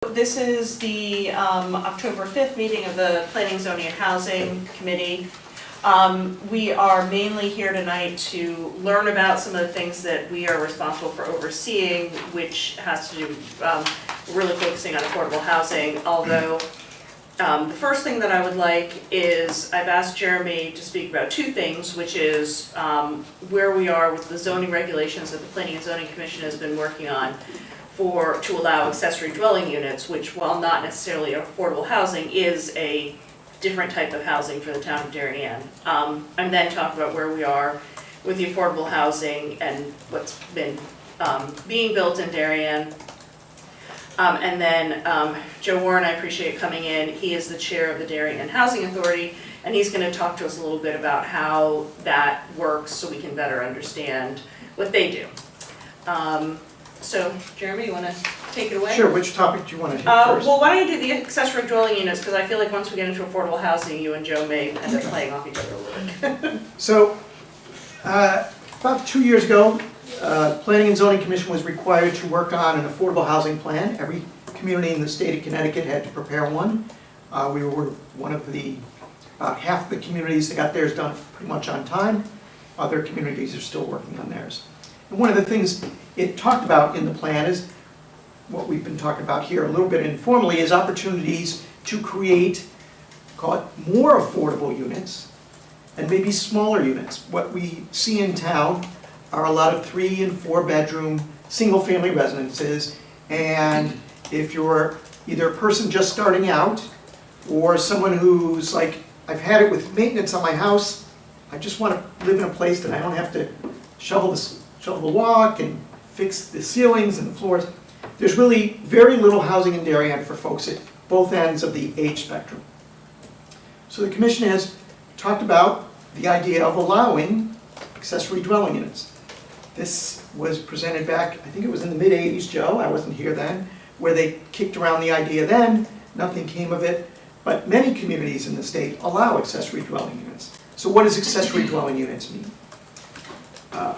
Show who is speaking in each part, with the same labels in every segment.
Speaker 1: This is the October 5th meeting of the Planning, Zoning, and Housing Committee. We are mainly here tonight to learn about some of the things that we are responsible for overseeing, which has to do really focusing on affordable housing, although the first thing that I would like is I've asked Jeremy to speak about two things, which is where we are with the zoning regulations that the Planning and Zoning Commission has been working on to allow accessory dwelling units, which, while not necessarily affordable housing, is a different type of housing for the town of Darien. And then talk about where we are with the affordable housing and what's been being built in Darien. And then Joe Warren, I appreciate coming in. He is the chair of the Darien Housing Authority, and he's going to talk to us a little bit about how that works so we can better understand what they do. So, Jeremy, you want to take it away?
Speaker 2: Sure. Which topic do you want to hit first?
Speaker 1: Well, why don't you do the accessory dwelling units, because I feel like once we get into affordable housing, you and Joe may end up playing off each other a little bit.
Speaker 2: So, about 2 years ago, Planning and Zoning Commission was required to work on an affordable housing plan. Every community in the state of Connecticut had to prepare one. We were one of about half the communities that got theirs done pretty much on time. Other communities are still working on theirs. And one of the things it talked about in the plan is what we've been talking about here a little bit informally, is opportunities to create, call it, more affordable units and maybe smaller units. What we see in town are a lot of 3 and 4 bedroom single family residences, and if you're either a person just starting out or someone who's like, I've had it with maintenance on my house, I just want to live in a place that I don't have to shovel the walk and fix the ceilings and the floors. There's really very little housing in Darien for folks at both ends of the age spectrum. So the commission has talked about the idea of allowing accessory dwelling units. This was presented back, I think it was in the mid-'80s, Joe, I wasn't here then, where they kicked around the idea then, nothing came of it, but many communities in the state allow accessory dwelling units. So what does accessory dwelling units mean?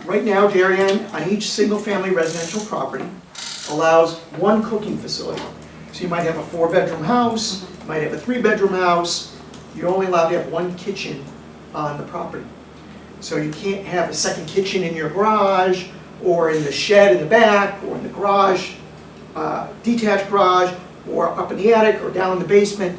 Speaker 2: Right now, Darien, on each single-family residential property, allows one cooking facility. So you might have a 4-bedroom house, you might have a 3-bedroom house, you're only allowed to have one kitchen on the property. So you can't have a second kitchen in your garage, or in the shed in the back, or in the garage, detached garage, or up in the attic, or down in the basement.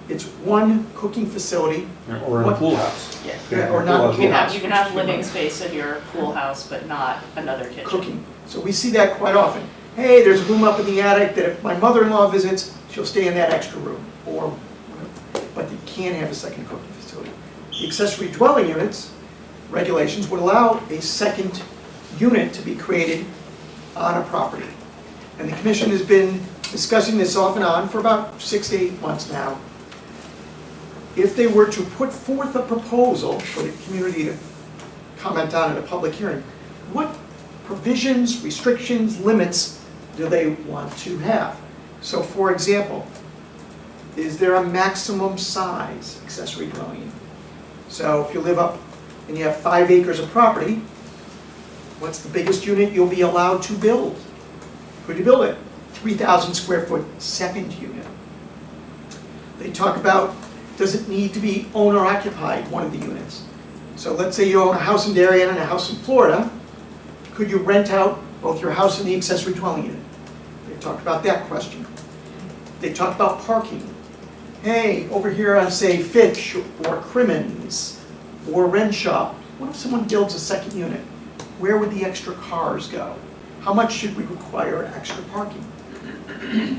Speaker 2: It's one cooking facility.
Speaker 3: Or in a pool house.
Speaker 1: Yeah.
Speaker 2: Or not a pool house.
Speaker 1: You can have living space in your pool house, but not another kitchen.
Speaker 2: Cooking. So we see that quite often. Hey, there's a room up in the attic that if my mother-in-law visits, she'll stay in that extra room, or whatever. But you can't have a second cooking facility. The accessory dwelling units regulations would allow a second unit to be created on a property. And the commission has been discussing this off and on for about 6 to 8 months now. If they were to put forth a proposal for the community to comment on at a public hearing, what provisions, restrictions, limits do they want to have? So for example, is there a maximum size accessory dwelling unit? So if you live up and you have 5 acres of property, what's the biggest unit you'll be allowed to build? Could you build it? 3,000 square foot second unit. They talk about, does it need to be owner occupied, one of the units? So let's say you own a house in Darien and a house in Florida. Could you rent out both your house and the accessory dwelling unit? They talked about that question. They talked about parking. Hey, over here on, say, Fitch or Crimmins or Renshaw, what if someone builds a second unit? Where would the extra cars go? How much should we require extra parking?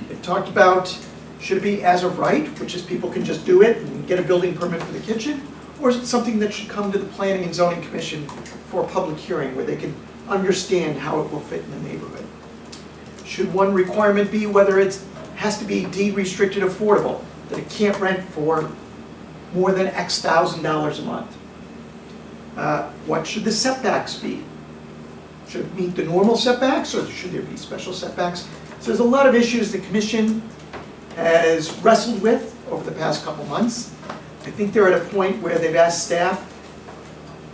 Speaker 2: They talked about, should it be as of right, which is people can just do it and get a building permit for the kitchen? Or is it something that should come to the Planning and Zoning Commission for a public hearing where they can understand how it will fit in the neighborhood? Should one requirement be whether it has to be deed-restricted affordable, that it can't rent for more than X $1,000s a month? What should the setbacks be? Should it meet the normal setbacks, or should there be special setbacks? So there's a lot of issues the commission has wrestled with over the past couple months. I think they're at a point where they've asked staff,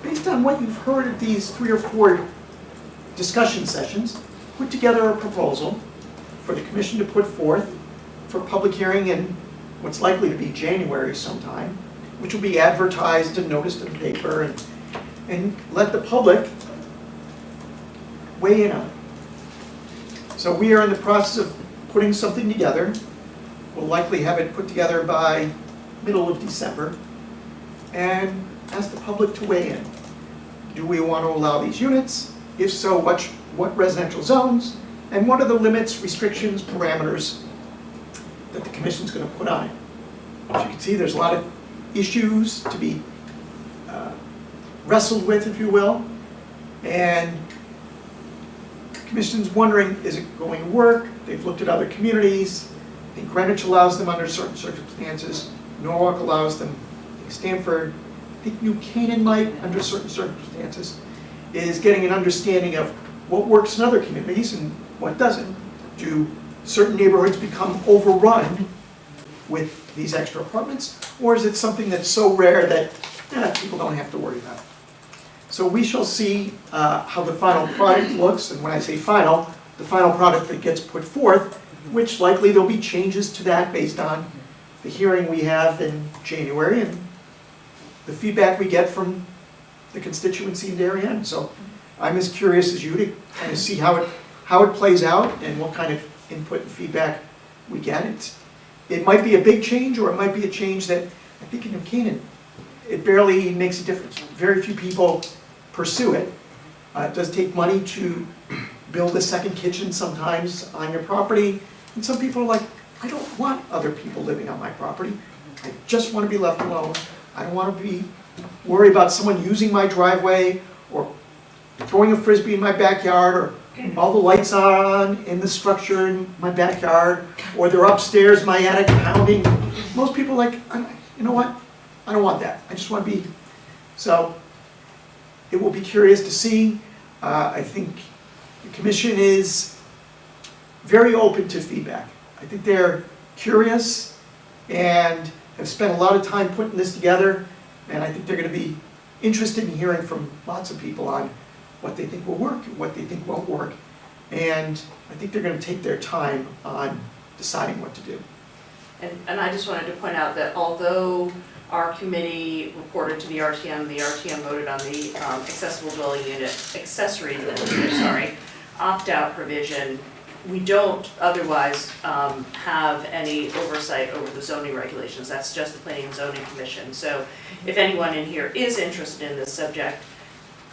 Speaker 2: based on what you've heard at these 3 or 4 discussion sessions, put together a proposal for the commission to put forth for public hearing in what's likely to be January sometime, which will be advertised and noticed in the paper, and let the public weigh in on it. So we are in the process of putting something together. We'll likely have it put together by middle of December, and ask the public to weigh in. Do we want to allow these units? If so, what residential zones? And what are the limits, restrictions, parameters that the commission's going to put on it? As you can see, there's a lot of issues to be wrestled with, if you will. And the commission's wondering, is it going to work? They've looked at other communities. I think Greenwich allows them under certain circumstances. Norwalk allows them. I think Stanford, I think New Canaan might, under certain circumstances, is getting an understanding of what works in other communities and what doesn't. Do certain neighborhoods become overrun with these extra apartments, or is it something that's so rare that people don't have to worry about it? So we shall see how the final product looks, and when I say final, the final product that gets put forth, which likely there'll be changes to that based on the hearing we have in January and the feedback we get from the constituency in Darien. So I'm as curious as you to kind of see how it plays out and what kind of input and feedback we get. It might be a big change, or it might be a change that, I think in New Canaan, it barely makes a difference. Very few people pursue it. It does take money to build a second kitchen sometimes on your property. And some people are like, I don't want other people living on my property. I just want to be left alone. I don't want to be worried about someone using my driveway or throwing a frisbee in my backyard, or all the lights are on in the structure in my backyard, or they're upstairs, my attic pounding. Most people are like, you know what? I don't want that. I just want to be. So it will be curious to see. I think the commission is very open to feedback. I think they're curious and have spent a lot of time putting this together, and I think they're going to be interested in hearing from lots of people on what they think will work and what they think won't work. And I think they're going to take their time on deciding what to do.
Speaker 1: And I just wanted to point out that although our committee reported to the RTM voted on the accessible dwelling unit, accessory dwelling unit, sorry, opt-out provision, we don't otherwise have any oversight over the zoning regulations. That's just the Planning and Zoning Commission. So if anyone in here is interested in this subject,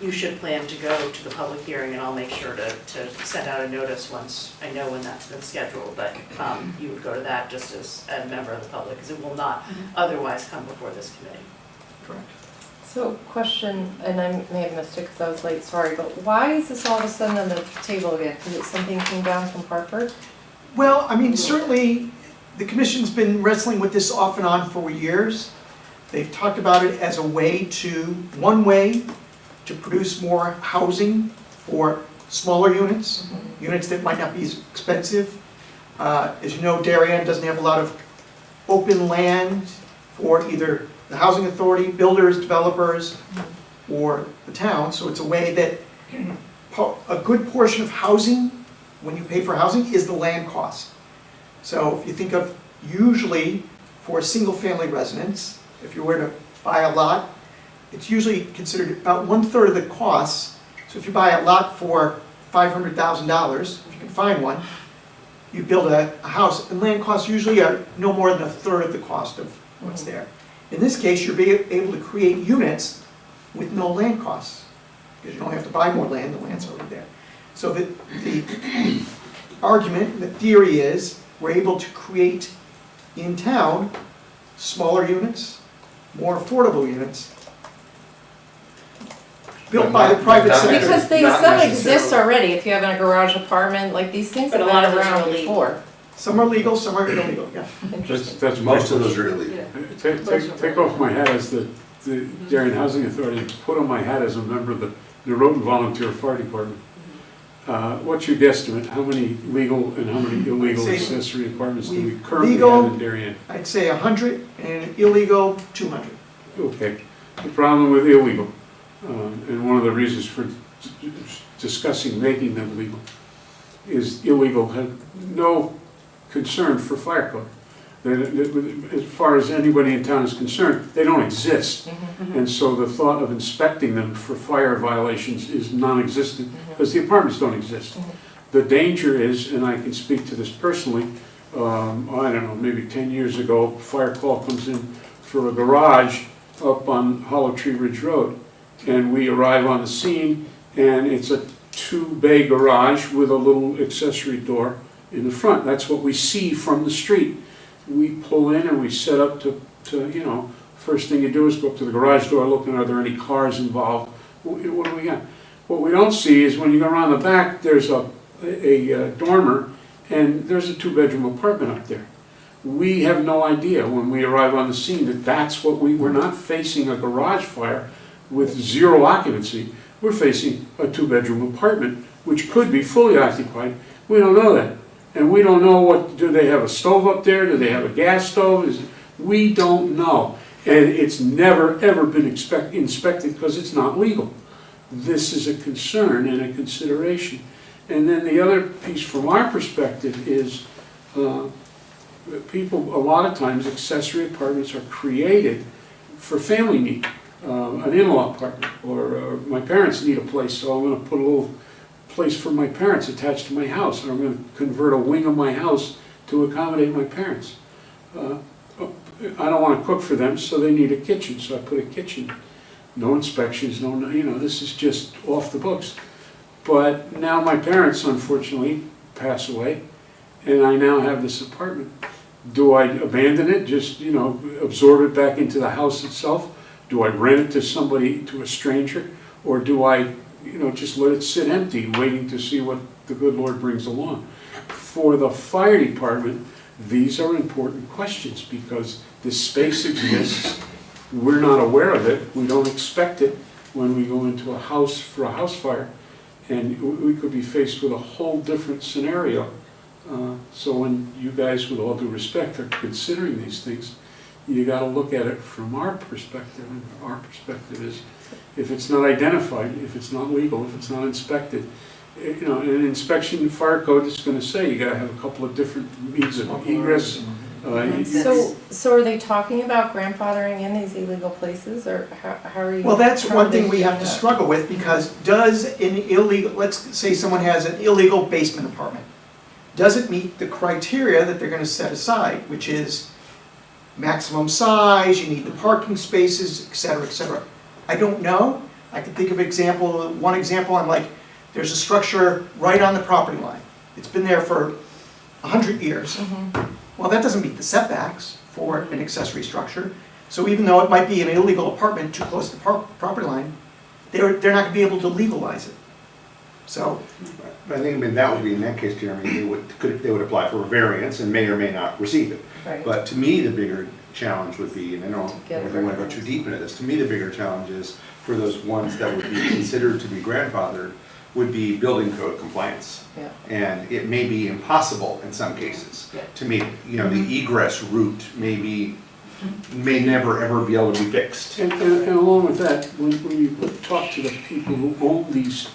Speaker 1: you should plan to go to the public hearing, and I'll make sure to send out a notice once I know when that's been scheduled. But you would go to that just as a member of the public, because it will not otherwise come before this committee.
Speaker 2: Correct.
Speaker 3: So question, and I may have missed it because I was late, sorry, but why is this all of a sudden on the table again? Because it's something came down from Hartford?
Speaker 2: Well, I mean, certainly the commission's been wrestling with this off and on for years. They've talked about it as one way to produce more housing for smaller units, units that might not be as expensive. As you know, Darien doesn't have a lot of open land for either the housing authority, builders, developers, or the town. So it's a way that a good portion of housing, when you pay for housing, is the land cost. So if you think of usually for a single family residence, if you were to buy a lot, it's usually considered about 1/3 of the cost. So if you buy a lot for $500,000, if you can find one, you build a house, and land costs usually are no more than 1/3 of the cost of what's there. In this case, you're able to create units with no land costs, because you don't have to buy more land, the land's already there. So the argument, the theory is, we're able to create in town smaller units, more affordable units, built by the private sector.
Speaker 3: Because some exist already. If you have a garage apartment, like these things have
Speaker 1: But a
Speaker 3: been
Speaker 1: lot of those
Speaker 3: around
Speaker 1: are illegal.
Speaker 3: before.
Speaker 2: Some are legal, some are illegal, yeah.
Speaker 4: That's
Speaker 5: Most of those are illegal.
Speaker 4: Take off my hat as the Darien Housing Authority, put on my hat as a member of the Norotan Volunteer Fire Department. What's your guesstimate? How many legal and how many illegal
Speaker 2: Say
Speaker 4: accessory apartments do we currently
Speaker 2: legal-
Speaker 4: have in Darien?
Speaker 2: I'd say 100, and illegal, 200.
Speaker 4: Okay. The problem with illegal, and one of the reasons for discussing making them legal, is illegal have no concern for fire code. As far as anybody in town is concerned, they don't exist. And so the thought of inspecting them for fire violations is non-existent, because the apartments don't exist. The danger is, and I can speak to this personally, I don't know, maybe 10 years ago, fire call comes in for a garage up on Hollow Tree Ridge Road. And we arrive on the scene, and it's a 2-bay garage with a little accessory door in the front. That's what we see from the street. We pull in and we set up to first thing you do is go up to the garage door, looking, are there any cars involved? What do we got? What we don't see is when you go around the back, there's a dormer, and there's a 2-bedroom apartment up there. We have no idea when we arrive on the scene that that's what we're not facing a garage fire with 0 occupancy. We're facing a 2-bedroom apartment, which could be fully occupied. We don't know that. And we don't know do they have a stove up there? Do they have a gas stove? We don't know. And it's never, ever been inspected because it's not legal. This is a concern and a consideration. And then the other piece from our perspective is people, a lot of times, accessory apartments are created for family need. An in-law apartment, or my parents need a place, so I'm going to put a little place for my parents attached to my house, or I'm going to convert a wing of my house to accommodate my parents. I don't want to cook for them, so they need a kitchen, so I put a kitchen. No inspections, this is just off the books. But now my parents, unfortunately, pass away, and I now have this apartment. Do I abandon it, just, absorb it back into the house itself? Do I rent it to somebody, to a stranger? Or do I, just let it sit empty, waiting to see what the good Lord brings along? For the fire department, these are important questions because this space exists. We're not aware of it. We don't expect it when we go into a house for a house fire. And we could be faced with a whole different scenario. So when you guys, with all due respect, are considering these things, you got to look at it from our perspective. And our perspective is, if it's not identified, if it's not legal, if it's not inspected, in an inspection fire code is going to say you got to have a couple of different means of egress.
Speaker 3: So are they talking about grandfathering in these illegal places, or how are you?
Speaker 2: Well, that's
Speaker 3: how
Speaker 2: one
Speaker 3: are they
Speaker 2: thing we have to
Speaker 3: doing that?
Speaker 2: struggle with, because does an illegal, let's say someone has an illegal basement apartment, does it meet the criteria that they're going to set aside, which is maximum size, you need the parking spaces, et cetera, et cetera. I don't know. I can think of one example, I'm like, there's a structure right on the property line. It's been there for 100 years. Well, that doesn't meet the setbacks for an accessory structure. So even though it might be an illegal apartment too close to the property line, they're not going to be able to legalize it. So,
Speaker 5: I think that would be, in that case, Jeremy, they would apply for a variance and may or may not receive it.
Speaker 3: Right.
Speaker 5: But to me, the bigger challenge would be, and I don't
Speaker 3: Get it
Speaker 5: want to go too deep into this, to me, the bigger challenge is for those ones that would be considered to be grandfathered would be building code compliance.
Speaker 3: Yeah.
Speaker 5: And it may be impossible in some cases
Speaker 3: Yeah.
Speaker 5: to meet, the egress route may never ever be able to be fixed.
Speaker 4: And along with that, when you talk to the people who own these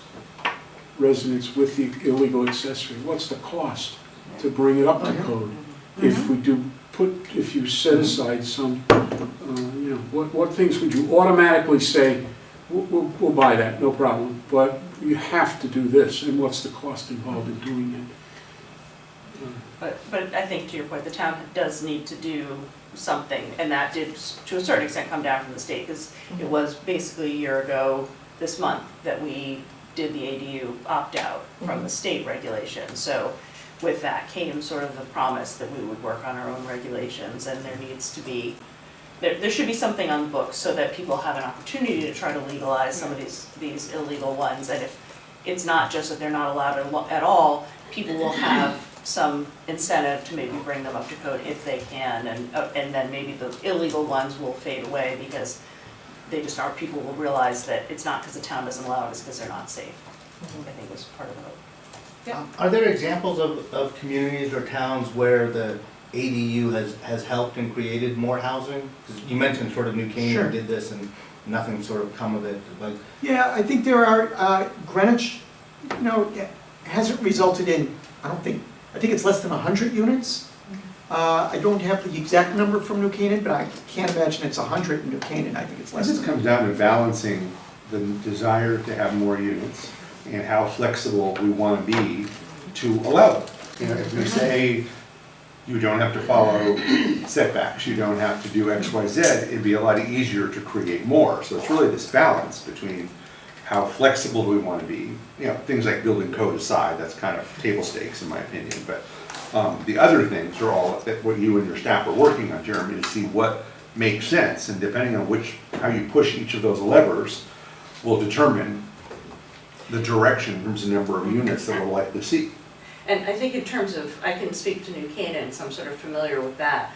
Speaker 4: residents with the illegal accessory, what's the cost to bring it up to code? If you set aside some, what things would you automatically say, we'll buy that, no problem, but you have to do this, and what's the cost involved in doing it?
Speaker 1: But I think to your point, the town does need to do something, and that did, to a certain extent, come down from the state, because it was basically a year ago this month that we did the ADU opt-out from the state regulation. So with that came sort of the promise that we would work on our own regulations, and there needs to be, there should be something on the books so that people have an opportunity to try to legalize some of these illegal ones. And if it's not just that they're not allowed at all, people will have some incentive to maybe bring them up to code if they can, and then maybe the illegal ones will fade away because they just aren't, people will realize that it's not because the town doesn't allow it, it's because they're not safe. I think was part of the hope.
Speaker 6: Are there examples of communities or towns where the ADU has helped and created more housing? 'Cause you mentioned sort of New Canaan
Speaker 2: Sure.
Speaker 6: did this and nothing sort of come of it, like.
Speaker 2: yeah, I think there are, Greenwich, hasn't resulted in, I think it's less than 100 units I don't have the exact number from New Canaan, but I can't imagine it's 100 in New Canaan. I think it's less
Speaker 5: This
Speaker 2: than.
Speaker 5: comes down to balancing the desire to have more units and how flexible we want to be to allow them. You know, if we say you don't have to follow setbacks, you don't have to do X, Y, Z, it'd be a lot easier to create more. So it's really this balance between how flexible do we want to be. You know, things like building code aside, that's kind of table stakes in my opinion. But the other things are all that what you and your staff are working on, Jeremy, to see what makes sense. And depending on how you push each of those levers will determine the direction in terms of number of units that we'll likely see.
Speaker 1: And I think in terms of, I can speak to New Canaan, so I'm sort of familiar with that.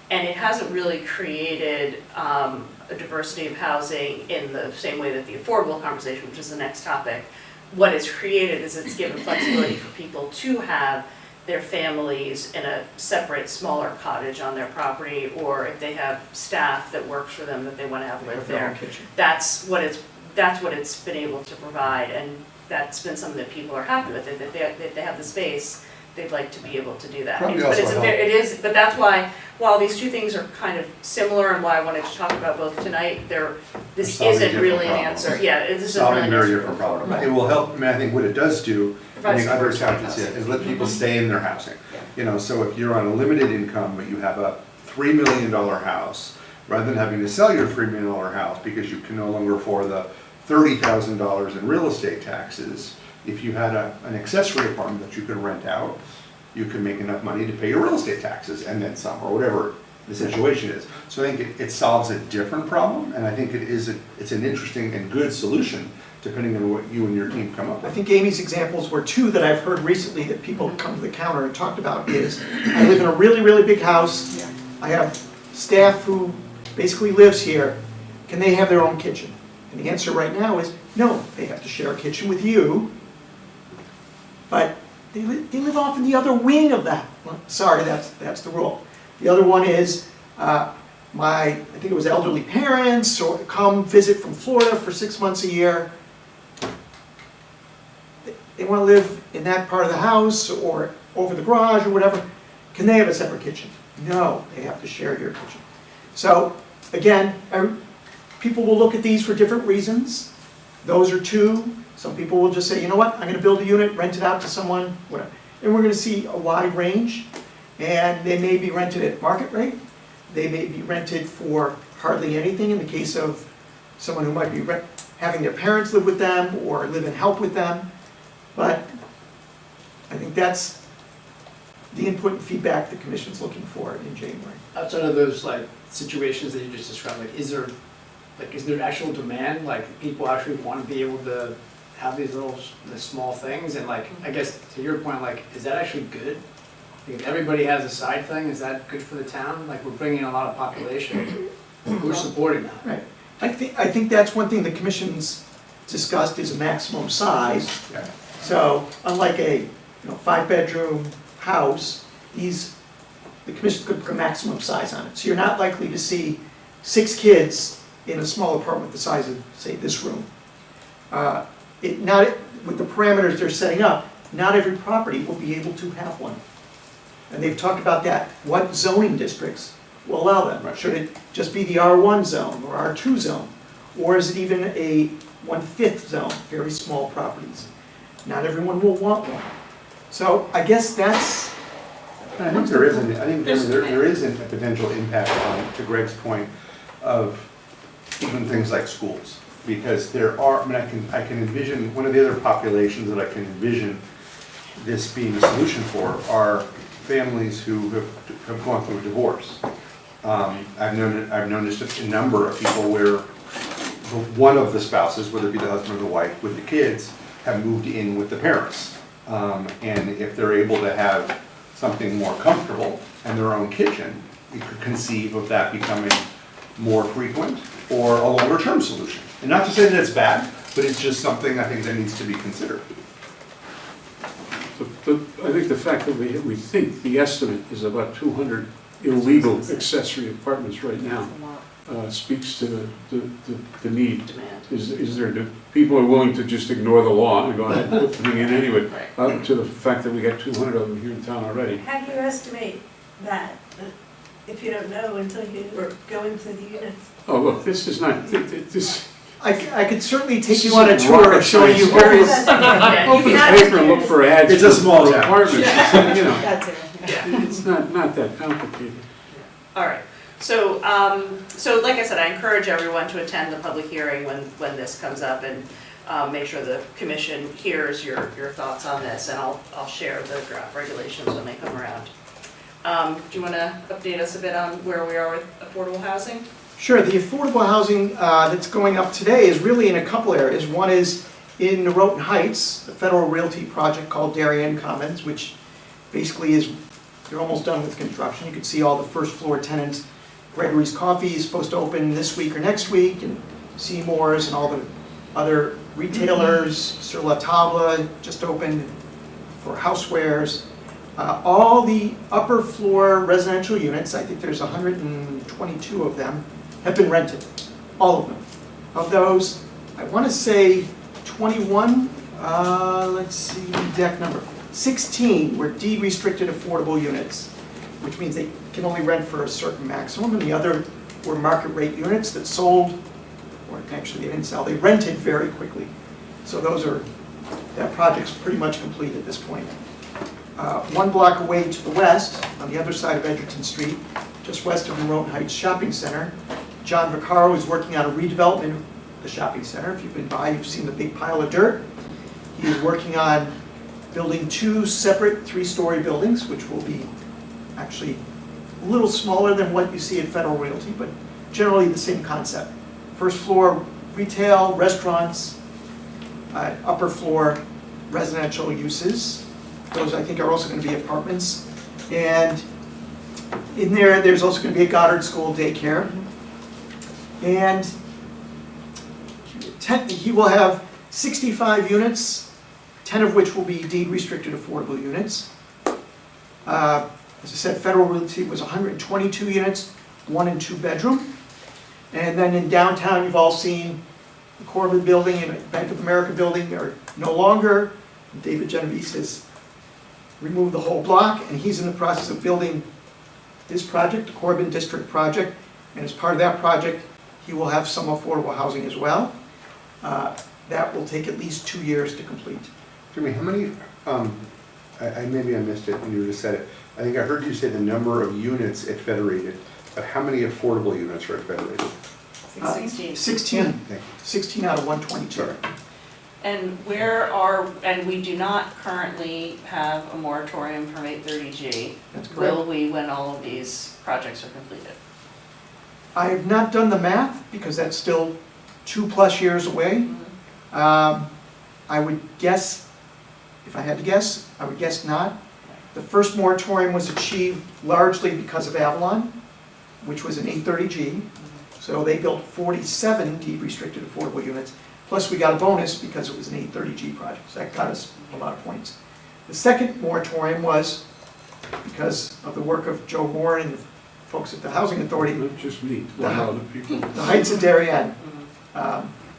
Speaker 1: And it hasn't really created a diversity of housing in the same way that the affordable conversation, which is the next topic, what it's created is it's given flexibility for people to have their families in a separate, smaller cottage on their property, or if they have staff that works for them that they want to have live
Speaker 2: Their own
Speaker 1: there.
Speaker 2: kitchen.
Speaker 1: That's what it's been able to provide, and that's been something that people are happy with, that they have the space, they'd like to be able to do that.
Speaker 5: Probably
Speaker 1: But
Speaker 5: also
Speaker 1: it's
Speaker 5: help.
Speaker 1: but that's why, while these two things are kind of similar and why I wanted to talk about both tonight, this
Speaker 5: Solving
Speaker 1: isn't really an
Speaker 5: different
Speaker 1: answer.
Speaker 5: problems.
Speaker 1: Yeah, this isn't really
Speaker 5: Solving
Speaker 1: an
Speaker 5: very
Speaker 1: answer.
Speaker 5: different problem.
Speaker 2: Right.
Speaker 5: It will help, I mean, I think what it does do, I
Speaker 1: Provides
Speaker 5: think other
Speaker 1: diversity of
Speaker 5: towns
Speaker 1: housing.
Speaker 5: is let people stay in their housing.
Speaker 1: Yeah.
Speaker 5: You know, so if you're on a limited income, but you have a $3 million house, rather than having to sell your $3 million house because you can no longer afford the $30,000 in real estate taxes, if you had an accessory apartment that you could rent out, you could make enough money to pay your real estate taxes and then some, or whatever the situation is. So I think it solves a different problem, and I think it's an interesting and good solution, depending on what you and your team come up
Speaker 2: I
Speaker 5: with.
Speaker 2: think Amy's examples were two that I've heard recently that people come to the counter and talked about is, I live in a really, really big house.
Speaker 1: Yeah.
Speaker 2: I have staff who basically lives here. Can they have their own kitchen? And the answer right now is, no, they have to share a kitchen with you. But they live off in the other wing of that. Well, sorry, that's the rule. The other one is, I think it was elderly parents or come visit from Florida for 6 months a year. They want to live in that part of the house or over the garage or whatever. Can they have a separate kitchen? No, they have to share your kitchen. So again, people will look at these for different reasons. Those are two. Some people will just say, you know what, I'm going to build a unit, rent it out to someone, whatever. And we're going to see a wide range. And they may be rented at market rate. They may be rented for hardly anything in the case of someone who might be having their parents live with them or live and help with them. But I think that's the input and feedback the commission's looking for in January.
Speaker 7: Outside of those like situations that you just described, is there actual demand? Like people actually want to be able to have these the small things, and like I guess to your point, like is that actually good? Like, if everybody has a side thing, is that good for the town? Like we're bringing in a lot of population. Who's supporting that?
Speaker 2: Right. I think that's one thing the commission's discussed is a maximum size.
Speaker 5: Yeah.
Speaker 2: So unlike a 5-bedroom house, the commission's going to put a maximum size on it. So you're not likely to see 6 kids in a small apartment the size of, say, this room. With the parameters they're setting up, not every property will be able to have one. And they've talked about that. What zoning districts will allow them?
Speaker 5: Right.
Speaker 2: Should it just be the R1 zone or R2 zone? Or is it even a 1/5 zone, very small properties? Not everyone will want one. So I guess that's,
Speaker 5: I think there is a potential impact on, to Greg's point, of even things like schools. Because there are, I mean, I can envision, one of the other populations that I can envision this being a solution for are families who have gone through a divorce. I've noticed a number of people where one of the spouses, whether it be the husband or the wife, with the kids, have moved in with the parents. And if they're able to have something more comfortable and their own kitchen, you could conceive of that becoming more frequent or a longer term solution. And not to say that it's bad, but it's just something I think that needs to be considered.
Speaker 4: I think the fact that we think the estimate is about 200 illegal accessory apartments right now speaks to the need.
Speaker 1: Demand.
Speaker 4: Is there, people are willing to just ignore the law and go ahead and put the thing in anyway,
Speaker 1: Right.
Speaker 4: up to the fact that we got 200 of them here in town already.
Speaker 8: How do you estimate that? If you don't know until you go into the units.
Speaker 4: Oh, look, this is not, this,
Speaker 2: I could certainly take
Speaker 4: This
Speaker 2: you on a
Speaker 4: isn't
Speaker 2: tour
Speaker 4: rocket
Speaker 2: showing you
Speaker 4: science.
Speaker 2: various,
Speaker 4: open the paper and look for ads
Speaker 5: It's a
Speaker 4: for
Speaker 5: small town.
Speaker 4: apartments, you know,
Speaker 8: That's it.
Speaker 4: it's not that complicated.
Speaker 1: All right, so, so like I said, I encourage everyone to attend the public hearing when this comes up and make sure the commission hears your thoughts on this, and I'll share the draft regulations when they come around. Do you want to update us a bit on where we are with affordable housing?
Speaker 2: Sure, the affordable housing that's going up today is really in a couple areas. One is in Norotan Heights, the federal realty project called Darien Commons, which basically is, they're almost done with construction. You can see all the first floor tenants. Gregory's Coffee is supposed to open this week or next week, and Seymour's and all the other retailers. Sur La Table just opened for housewares. All the upper floor residential units, I think there's 122 of them, have been rented, all of them. Of those, I want to say 21, let's see, deck number, 16 were deed restricted affordable units, which means they can only rent for a certain maximum, and the other were market rate units that sold, or actually they didn't sell, they rented very quickly. So that project's pretty much complete at this point. One block away to the west, on the other side of Edgerton Street, just west of Norotan Heights Shopping Center, John Vaccaro is working on a redevelopment of the shopping center. If you've been by, you've seen the big pile of dirt. He is working on building 2 separate 3-story buildings, which will be actually a little smaller than what you see at Federal Realty, but generally the same concept. First floor retail, restaurants, upper floor residential uses. Those I think are also going to be apartments. And in there's also going to be a Goddard School daycare. And he will have 65 units, 10 of which will be deed restricted affordable units. As I said, Federal Realty was 122 units, 1 and 2 bedroom. And then in downtown, you've all seen the Corbin Building and Bank of America Building are no longer. David Genovese has removed the whole block, and he's in the process of building his project, the Corbin District project. And as part of that project, he will have some affordable housing as well. That will take at least 2 years to complete.
Speaker 5: Jimmy, how many, maybe I missed it when you just said it. I think I heard you say the number of units at Federated, but how many affordable units are at Federated?
Speaker 1: 16.
Speaker 2: 16.
Speaker 5: Thank you.
Speaker 2: 16 out of 122.
Speaker 1: And we do not currently have a moratorium from 830G.
Speaker 2: That's correct.
Speaker 1: Will we when all of these projects are completed?
Speaker 2: I have not done the math because that's still 2+ years away. I would guess, if I had to guess, I would guess not. The first moratorium was achieved largely because of Avalon, which was an 830G. So they built 47 deed restricted affordable units. Plus we got a bonus because it was an 830G project. So that got us a lot of points. The second moratorium was because of the work of Joe Moore and the folks at the Housing Authority,
Speaker 4: Not just me, a lot of other people.
Speaker 2: the Heights of Darien,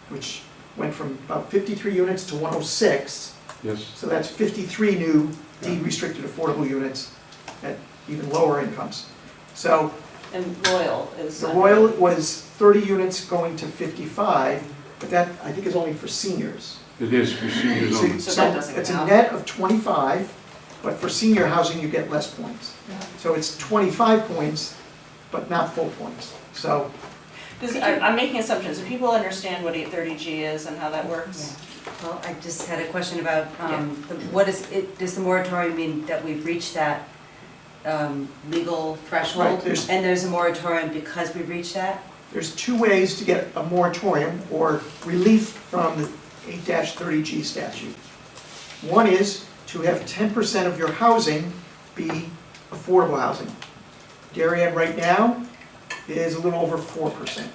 Speaker 2: which went from about 53 units to 106.
Speaker 4: Yes,
Speaker 2: So that's 53 new deed restricted affordable units at even lower incomes. So
Speaker 1: And Royal is.
Speaker 2: the Royal was 30 units going to 55, but that I think is only for seniors.
Speaker 4: it is for seniors only.
Speaker 1: So that doesn't
Speaker 2: It's a
Speaker 1: count.
Speaker 2: net of 25, but for senior housing you get less points. So it's 25 points, but not full points. So
Speaker 1: I'm making assumptions. Do people understand what 830G is and how that works?
Speaker 9: Well, I just had a question about, what is it, does the moratorium mean that we've reached that legal threshold?
Speaker 2: Right, there's-
Speaker 9: And there's a moratorium because we've reached that?
Speaker 2: there's 2 ways to get a moratorium or relief from the 8-30G statute. One is to have 10% of your housing be affordable housing. Darien right now is a little over 4%.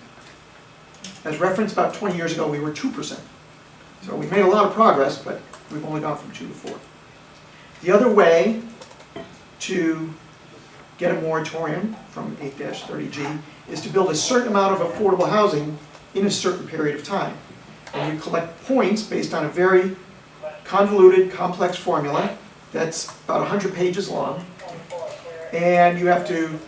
Speaker 2: As referenced, about 20 years ago, we were 2%. So we've made a lot of progress, but we've only gone from 2 to 4. The other way to get a moratorium from 8-30G is to build a certain amount of affordable housing in a certain period of time. And you collect points based on a very convoluted, complex formula that's about 100 pages long. And you have to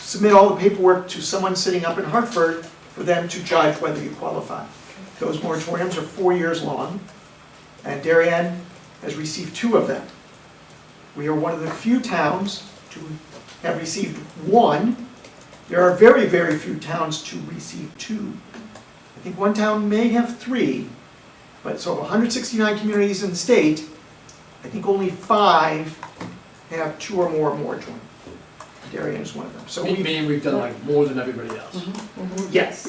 Speaker 2: submit all the paperwork to someone sitting up in Hartford for them to judge whether you qualify. Those moratoriums are 4 years long, and Darien has received 2 of them. We are one of the few towns to have received 1. There are very, very few towns to receive 2. I think one town may have 3, but so of 169 communities in the state, I think only 5 have 2 or more moratorium. Darien is one of them. So
Speaker 7: Meaning we've done like more than everybody else.
Speaker 2: yes,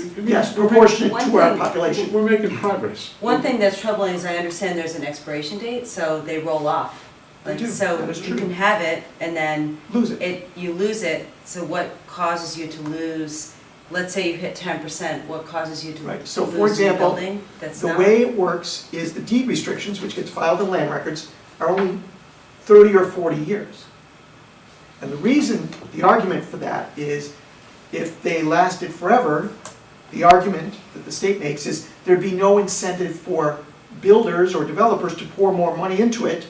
Speaker 2: proportionate
Speaker 9: One
Speaker 2: to our
Speaker 9: thing-
Speaker 2: population.
Speaker 4: We're making progress.
Speaker 9: One thing that's troubling is I understand there's an expiration date, so they roll off.
Speaker 2: They do,
Speaker 9: So
Speaker 2: that is
Speaker 9: you
Speaker 2: true.
Speaker 9: can have it and then
Speaker 2: Lose it.
Speaker 9: you lose it, so what causes you to lose, let's say you hit 10%, what causes you to
Speaker 2: Right, so
Speaker 9: lose
Speaker 2: for
Speaker 9: the
Speaker 2: example,
Speaker 9: building? That's
Speaker 2: The
Speaker 9: not-
Speaker 2: way it works is the deed restrictions, which gets filed in land records, are only 30 or 40 years. And the reason, the argument for that is if they lasted forever, the argument that the state makes is there'd be no incentive for builders or developers to pour more money into it.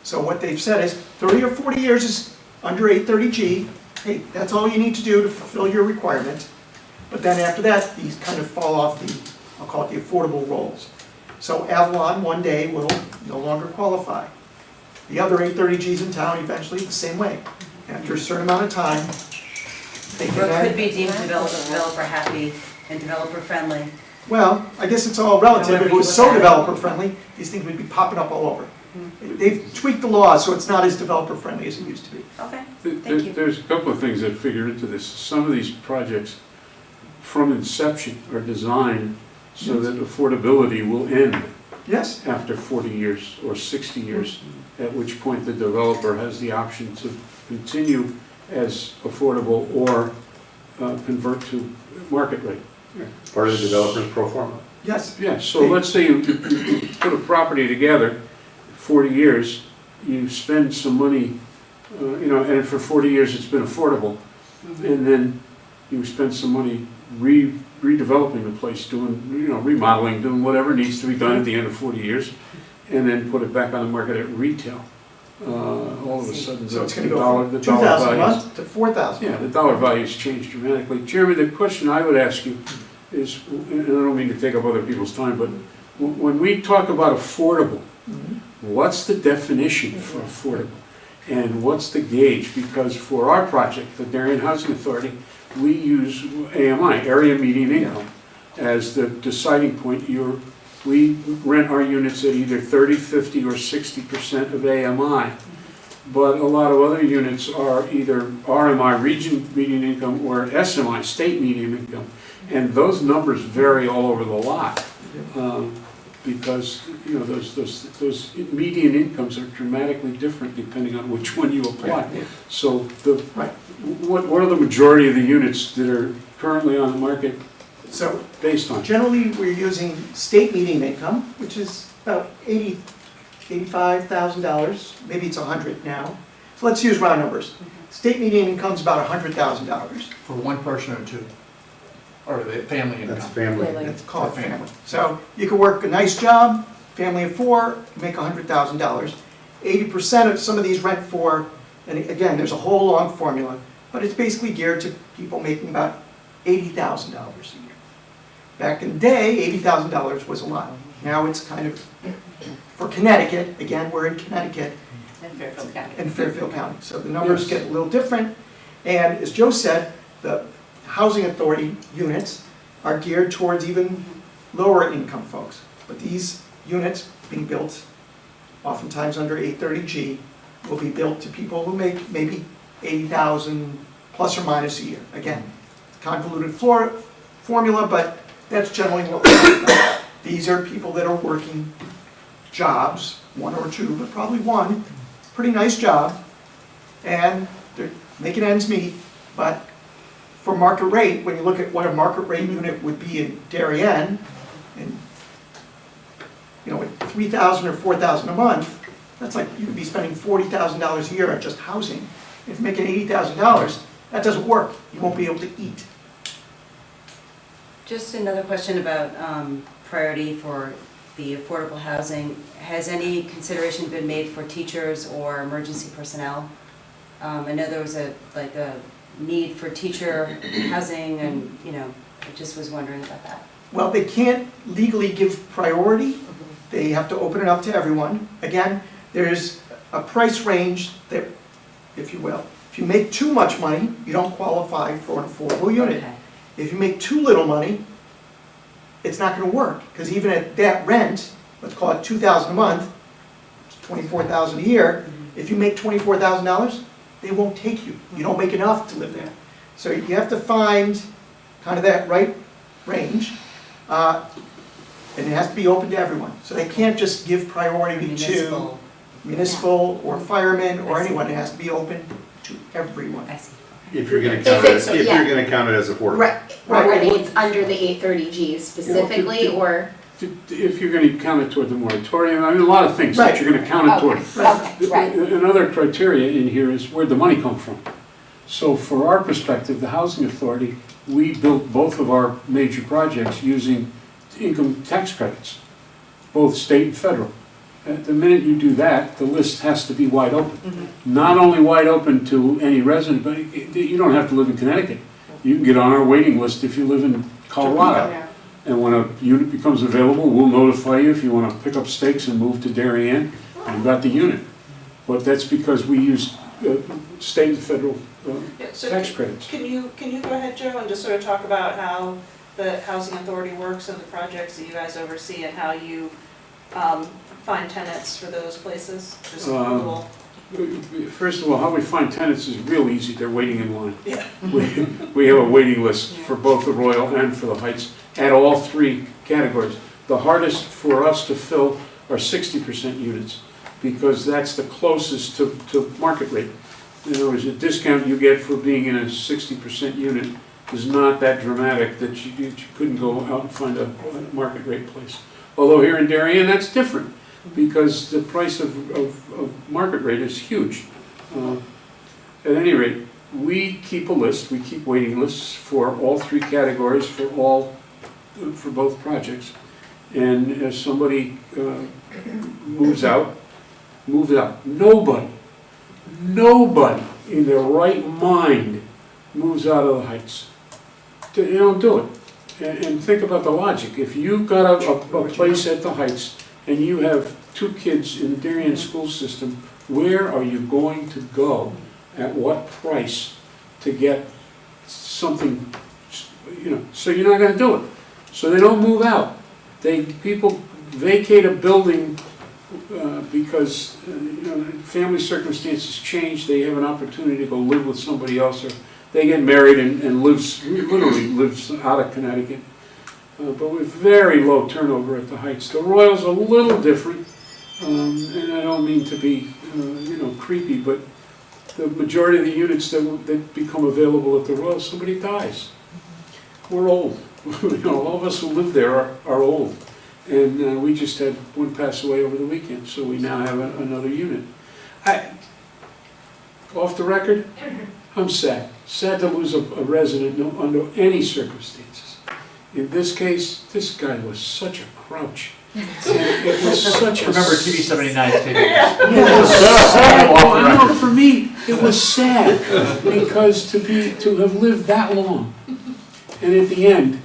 Speaker 2: So what they've said is 30 or 40 years is under 830G. Hey, that's all you need to do to fulfill your requirement. But then after that, these kind of fall off the, I'll call it the affordable rolls. So Avalon one day will no longer qualify. The other 830Gs in town eventually the same way. After a certain amount of time, they
Speaker 9: Or
Speaker 2: can
Speaker 9: it could
Speaker 2: add,
Speaker 9: be deemed developer happy and developer friendly.
Speaker 2: well, I guess it's all relative. If it was so
Speaker 9: However you look at it.
Speaker 2: developer friendly, these things would be popping up all over. They've tweaked the law so it's not as developer friendly as it used to be.
Speaker 9: Okay,
Speaker 4: There-
Speaker 9: thank you.
Speaker 4: There's a couple of things that figure into this. Some of these projects, from inception, are designed so that affordability will end
Speaker 2: Yes,
Speaker 4: after 40 years or 60 years, at which point the developer has the option to continue as affordable or convert to market rate.
Speaker 5: Part of the developer's pro forma.
Speaker 2: yes.
Speaker 4: Yeah, so let's say you put a property together, 40 years, you spend some money, and for 40 years it's been affordable, and then you spend some money redeveloping the place, doing, remodeling, doing whatever needs to be done at the end of 40 years, and then put it back on the market at retail. All of a sudden,
Speaker 2: So it's
Speaker 4: the
Speaker 2: going to go
Speaker 4: dollar,
Speaker 2: from
Speaker 4: the dollar
Speaker 2: 2,000 a
Speaker 4: values.
Speaker 2: month to 4,000.
Speaker 4: Yeah, the dollar values change dramatically. Jeremy, the question I would ask you is, and I don't mean to take up other people's time, but when we talk about affordable,
Speaker 2: Mhm.
Speaker 4: what's the definition for affordable? And what's the gauge? Because for our project, the Darien Housing Authority, we use AMI, Area Median Income, as the deciding point. We rent our units at either 30, 50, or 60% of AMI. But a lot of other units are either RMI, Region Median Income, or SMI, State Median Income. And those numbers vary all over the lot. Because, those median incomes are dramatically different depending on which one you apply.
Speaker 2: Yeah.
Speaker 4: So
Speaker 2: Right.
Speaker 4: what are the majority of the units that are currently on the market
Speaker 2: So
Speaker 4: based on?
Speaker 2: generally, we're using state median income, which is about $85,000, maybe it's 100 now. So let's use round numbers. State median income's about $100,000.
Speaker 10: For one person or two? Or the family
Speaker 5: That's
Speaker 10: income?
Speaker 5: family.
Speaker 3: Really?
Speaker 2: That's called family. So you can work a nice job, family of 4, make $100,000. 80% of some of these rent for, and again, there's a whole long formula, but it's basically geared to people making about $80,000 a year. Back in the day, $80,000 was a lot. Now it's kind of, for Connecticut, again, we're in Connecticut,
Speaker 1: In Fairfield County.
Speaker 2: in Fairfield County. So the numbers get a little different. And as Joe said, the housing authority units are geared towards even lower income folks. But these units being built, oftentimes under 830G, will be built to people who make maybe 80,000 plus or minus a year. Again, convoluted formula, but that's generally what we're talking about. These are people that are working jobs, 1 or 2, but probably 1, pretty nice job, and they're making ends meet, but for market rate, when you look at what a market rate unit would be in Darien, and at $3,000 or $4,000 a month, that's like you could be spending $40,000 a year on just housing. If you're making $80,000, that doesn't work. You won't be able to eat.
Speaker 9: Just another question about priority for the affordable housing. Has any consideration been made for teachers or emergency personnel? I know there was a need for teacher housing and, I just was wondering about that.
Speaker 2: Well, they can't legally give priority. They have to open it up to everyone. Again, there's a price range that, if you will, if you make too much money, you don't qualify for an affordable unit.
Speaker 9: Okay.
Speaker 2: If you make too little money, it's not gonna work, because even at that rent, let's call it $2,000 a month, it's $24,000 a year, if you make $24,000, they won't take you. You don't make enough to live there. So you have to find kind of that right range, and it has to be open to everyone. So they can't just give priority to municipal or firemen or
Speaker 9: I see.
Speaker 2: anyone. It has to be open to everyone.
Speaker 9: I see.
Speaker 5: If you're gonna
Speaker 11: If
Speaker 5: count it,
Speaker 11: it's-
Speaker 5: if
Speaker 11: yeah.
Speaker 5: you're gonna count it as affordable.
Speaker 11: Right,
Speaker 2: Right.
Speaker 11: or whether it's under the 830Gs specifically, or,
Speaker 4: If you're gonna count it toward the moratorium, I mean, a lot of things that
Speaker 2: Right.
Speaker 4: you're gonna count it toward.
Speaker 11: okay, right.
Speaker 4: Another criteria in here is where'd the money come from? So for our perspective, the Housing Authority, we built both of our major projects using income tax credits, both state and federal. The minute you do that, the list has to be wide open. Not only wide open to any resident, but you don't have to live in Connecticut. You can get on our waiting list if you live in Colorado. And when a unit becomes available, we'll notify you if you want to pick up stakes and move to Darien, you've got the unit. But that's because we use state and federal
Speaker 1: Yeah, so
Speaker 4: tax credits.
Speaker 1: Can you go ahead, Joe, and just sort of talk about how the Housing Authority works and the projects that you guys oversee and how you find tenants for those places? Just a little.
Speaker 4: First of all, how we find tenants is real easy, they're waiting in line.
Speaker 1: Yeah.
Speaker 4: We have a waiting list for both the Royal and for the Heights, at all three categories. The hardest for us to fill are 60% units, because that's the closest to market rate. In other words, the discount you get for being in a 60% unit is not that dramatic that you couldn't go out and find a market rate place. Although here in Darien, that's different, because the price of market rate is huge. At any rate, we keep a list, we keep waiting lists for all three categories for both projects. And as somebody moves out. Nobody in their right mind moves out of the Heights. You don't do it. And think about the logic. If you got a place at the Heights and you have two kids in the Darien school system, where are you going to go at what price to get something, so you're not gonna do it. So they don't move out. People vacate a building because family circumstances change, they have an opportunity to go live with somebody else, or they get married and literally lives out of Connecticut. But with very low turnover at the Heights. The Royal's a little different, and I don't mean to be creepy, but the majority of the units that become available at the Royal, somebody dies. We're old. All of us who live there are old. And we just had one pass away over the weekend, so we now have another unit. Off the record, I'm sad. Sad to lose a resident under any circumstances. In this case, this guy was such a grouch. It was such a...
Speaker 10: Remember TV 79 taping.
Speaker 4: It was sad. Well, for me, it was sad because to have lived that long, and at the end,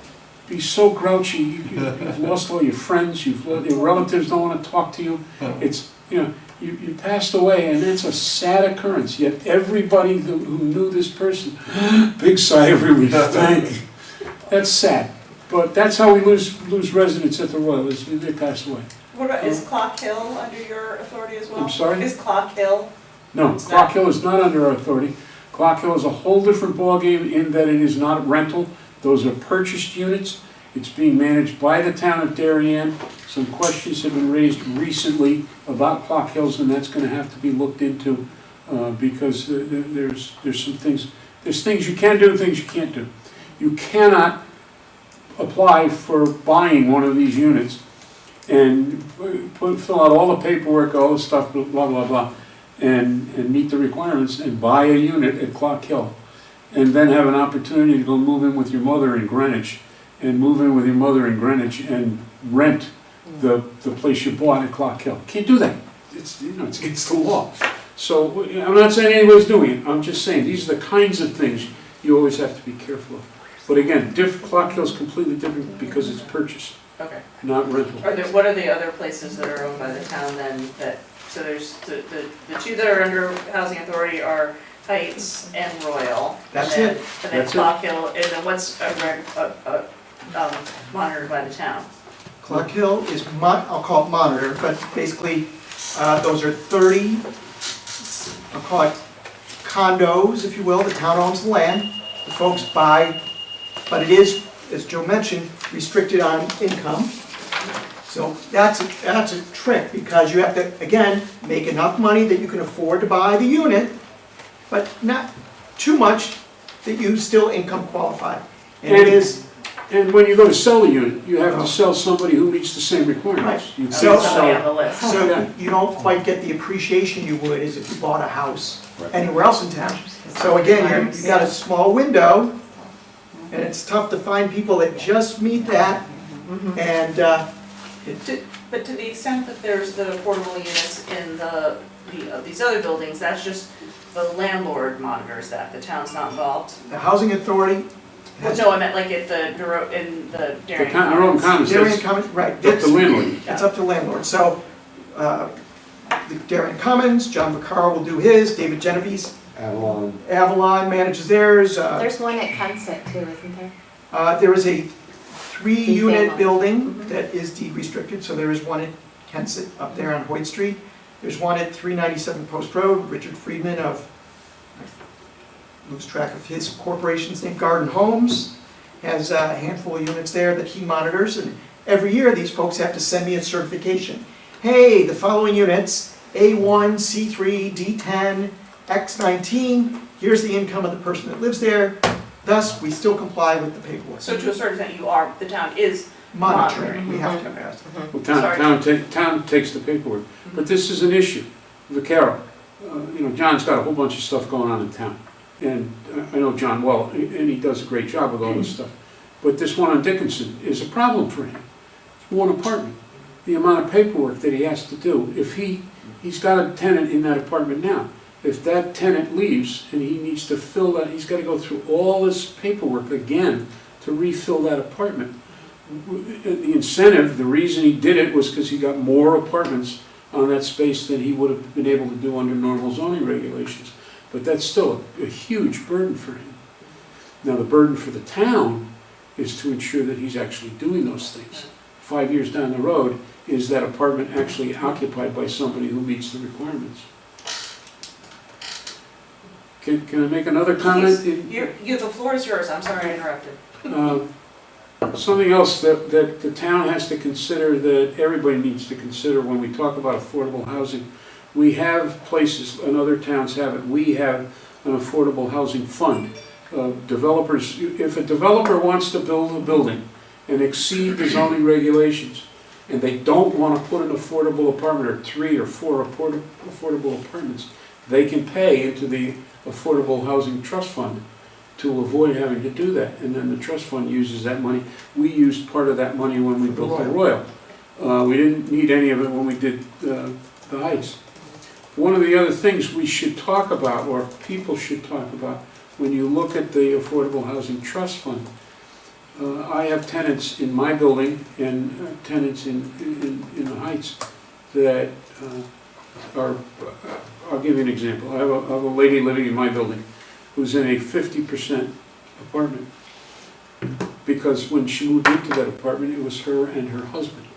Speaker 4: be so grouchy. You've lost all your friends. Your relatives don't want to talk to you. It's you passed away, and that's a sad occurrence. Yet everybody who knew this person, big sigh of relief. Thank you. That's sad. But that's how we lose residents at the Royal, is they pass away.
Speaker 1: What about, is Clock Hill under your authority as well?
Speaker 4: I'm sorry?
Speaker 1: Is Clock Hill?
Speaker 4: No, Clock Hill is not under our authority. Clock Hill is a whole different ballgame in that it is not rental. Those are purchased units. It's being managed by the town of Darien. Some questions have been raised recently about Clock Hills, and that's going to have to be looked into because there's some things. There's things you can do and things you can't do. You cannot apply for buying one of these units and fill out all the paperwork, all the stuff, blah, blah, blah, and meet the requirements and buy a unit at Clock Hill. And then have an opportunity to go move in with your mother in Greenwich, and move in with your mother in Greenwich and rent the place you bought at Clock Hill. Can't do that. It's against the law. So, I'm not saying anybody's doing it, I'm just saying, these are the kinds of things you always have to be careful of. But again, Clock Hill's completely different because it's purchase,
Speaker 1: Okay.
Speaker 4: not rental.
Speaker 1: What are the other places that are owned by the town then that, so there's the two that are under Housing Authority are Heights and Royal.
Speaker 2: That's
Speaker 1: and then-
Speaker 2: it.
Speaker 1: And then
Speaker 4: That's it.
Speaker 1: Clock Hill, and then what's monitored by the town?
Speaker 2: Clock Hill is, I'll call it monitored, but basically, those are 30, I'll call it condos, if you will. The town owns the land, the folks buy, but it is, as Joe mentioned, restricted on income. So that's a trick, because you have to, again, make enough money that you can afford to buy the unit, but not too much that you still income qualify. And it is,
Speaker 4: And when you go to sell a unit, you have to sell somebody who meets the same requirements.
Speaker 2: Right.
Speaker 4: You can't
Speaker 2: So-
Speaker 1: Somebody on
Speaker 4: sell,
Speaker 1: the list.
Speaker 2: so you don't quite get the appreciation you would as if you bought a house anywhere else in town. So again, you've got a small window, and it's tough to find people that just meet that, and
Speaker 1: But to the extent that there's the affordable units in these other buildings, that's just the landlord monitors that, the town's not involved?
Speaker 2: the housing authority
Speaker 1: Well,
Speaker 2: has.
Speaker 1: no, I meant like in the
Speaker 4: the
Speaker 1: Darien
Speaker 4: Road
Speaker 1: Commons.
Speaker 4: Commons,
Speaker 2: Darien
Speaker 4: that's
Speaker 2: Commons, right.
Speaker 4: up to landlord.
Speaker 2: It's up to landlord. So, the Darien Commons, John Vaccaro will do his, David Genovese,
Speaker 5: Avalon.
Speaker 2: Avalon manages theirs.
Speaker 11: There's one at Sunset too, isn't there?
Speaker 2: There is a 3-unit
Speaker 11: family.
Speaker 2: building that is deed restricted, so there is one at Kensett up there on Hoyt Street. There's one at 397 Post Road, Richard Friedman of, I lose track of his corporation's name, Garden Homes, has a handful of units there that he monitors, and every year these folks have to send me a certification. Hey, the following units, A1, C3, D10, X19, here's the income of the person that lives there, thus we still comply with the paperwork.
Speaker 1: So to a certain extent, the town is
Speaker 2: Monitoring, we have to.
Speaker 4: Well,
Speaker 1: Sorry.
Speaker 4: town takes the paperwork, but this is an issue. Vaccaro, John's got a whole bunch of stuff going on in town, and I know John well, and he does a great job with all this stuff. But this one on Dickinson is a problem for him. It's one apartment. The amount of paperwork that he has to do, if he's got a tenant in that apartment now. If that tenant leaves and he needs to fill that, he's got to go through all this paperwork again to refill that apartment. The incentive, the reason he did it was because he got more apartments on that space than he would have been able to do under normal zoning regulations. But that's still a huge burden for him. Now, the burden for the town is to ensure that he's actually doing those things. 5 years down the road, is that apartment actually occupied by somebody who meets the requirements? Can I make another comment?
Speaker 1: The floor is yours, I'm sorry I interrupted.
Speaker 4: Something else that the town has to consider, that everybody needs to consider when we talk about affordable housing. We have places, and other towns have it, we have an affordable housing fund. Developers, if a developer wants to build a building and exceed the zoning regulations, and they don't want to put an affordable apartment or 3 or 4 affordable apartments, they can pay into the Affordable Housing Trust Fund to avoid having to do that. And then the trust fund uses that money. We used part of that money when we built the Royal. We didn't need any of it when we did the Heights. One of the other things we should talk about, or people should talk about, when you look at the Affordable Housing Trust Fund, I have tenants in my building and tenants in the Heights that are, I'll give you an example. I have a lady living in my building who's in a 50% apartment, because when she moved into that apartment, it was her and her husband.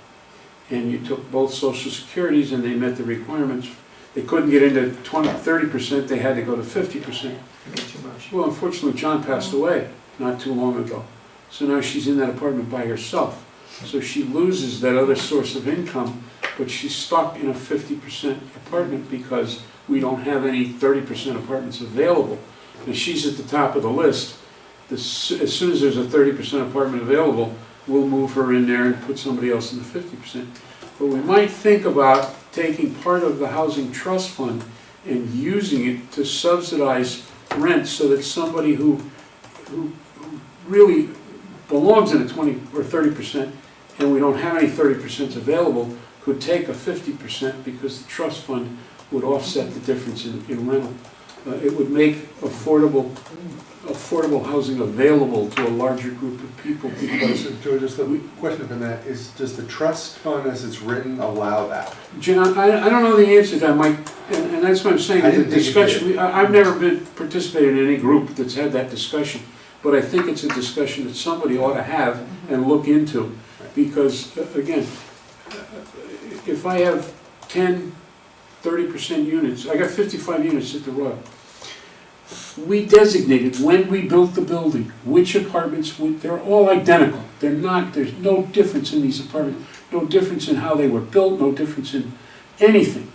Speaker 4: And you took both social securities and they met the requirements. They couldn't get into 30%, they had to go to 50%.
Speaker 2: Too much.
Speaker 4: Well, unfortunately, John passed away not too long ago. So now she's in that apartment by herself. So she loses that other source of income, but she's stuck in a 50% apartment because we don't have any 30% apartments available. And she's at the top of the list. As soon as there's a 30% apartment available, we'll move her in there and put somebody else in the 50%. But we might think about taking part of the housing trust fund and using it to subsidize rent so that somebody who really belongs in a 20 or 30%, and we don't have any 30% available, could take a 50% because the trust fund would offset the difference in rental. It would make affordable housing available to a larger group of people because,
Speaker 5: So, Joe, just a question on that, does the trust fund as it's written allow that?
Speaker 4: John, I don't know the answer to that, Mike, and that's what I'm saying,
Speaker 5: I
Speaker 4: the
Speaker 5: didn't think it
Speaker 4: discussion, I've never participated in any group that's had that discussion, but I think it's a discussion that somebody ought to have and look into, because, again, if I have 10, 30% units, I got 55 units at the Royal. We designated, when we built the building, which apartments, they're all identical. They're not, there's no difference in these apartments, no difference in how they were built, no difference in anything.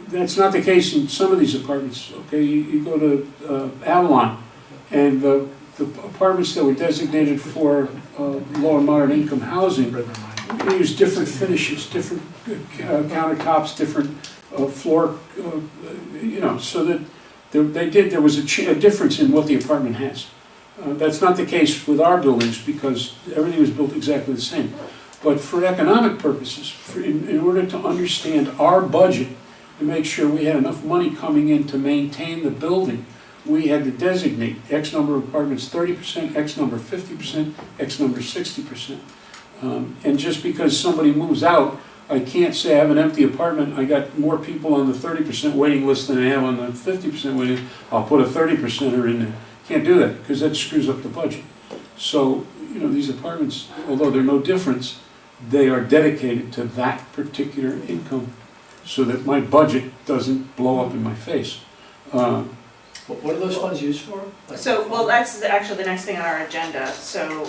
Speaker 4: That's not the case in some of these apartments, okay? You go to Avalon, and the apartments that were designated for low and moderate income housing, they use different finishes, different countertops, different floor, so that there was a difference in what the apartment has. That's not the case with our buildings because everything was built exactly the same. But for economic purposes, in order to understand our budget, to make sure we had enough money coming in to maintain the building, we had to designate X number of apartments 30%, X number 50%, X number 60%. And just because somebody moves out, I can't say I have an empty apartment, I got more people on the 30% waiting list than I have on the 50% waiting, I'll put a 30%er in there. Can't do that, because that screws up the budget. So, these apartments, although they're no difference, they are dedicated to that particular income, so that my budget doesn't blow up in my face.
Speaker 7: What are those funds used for?
Speaker 1: So, well, that's actually the next thing on our agenda. So,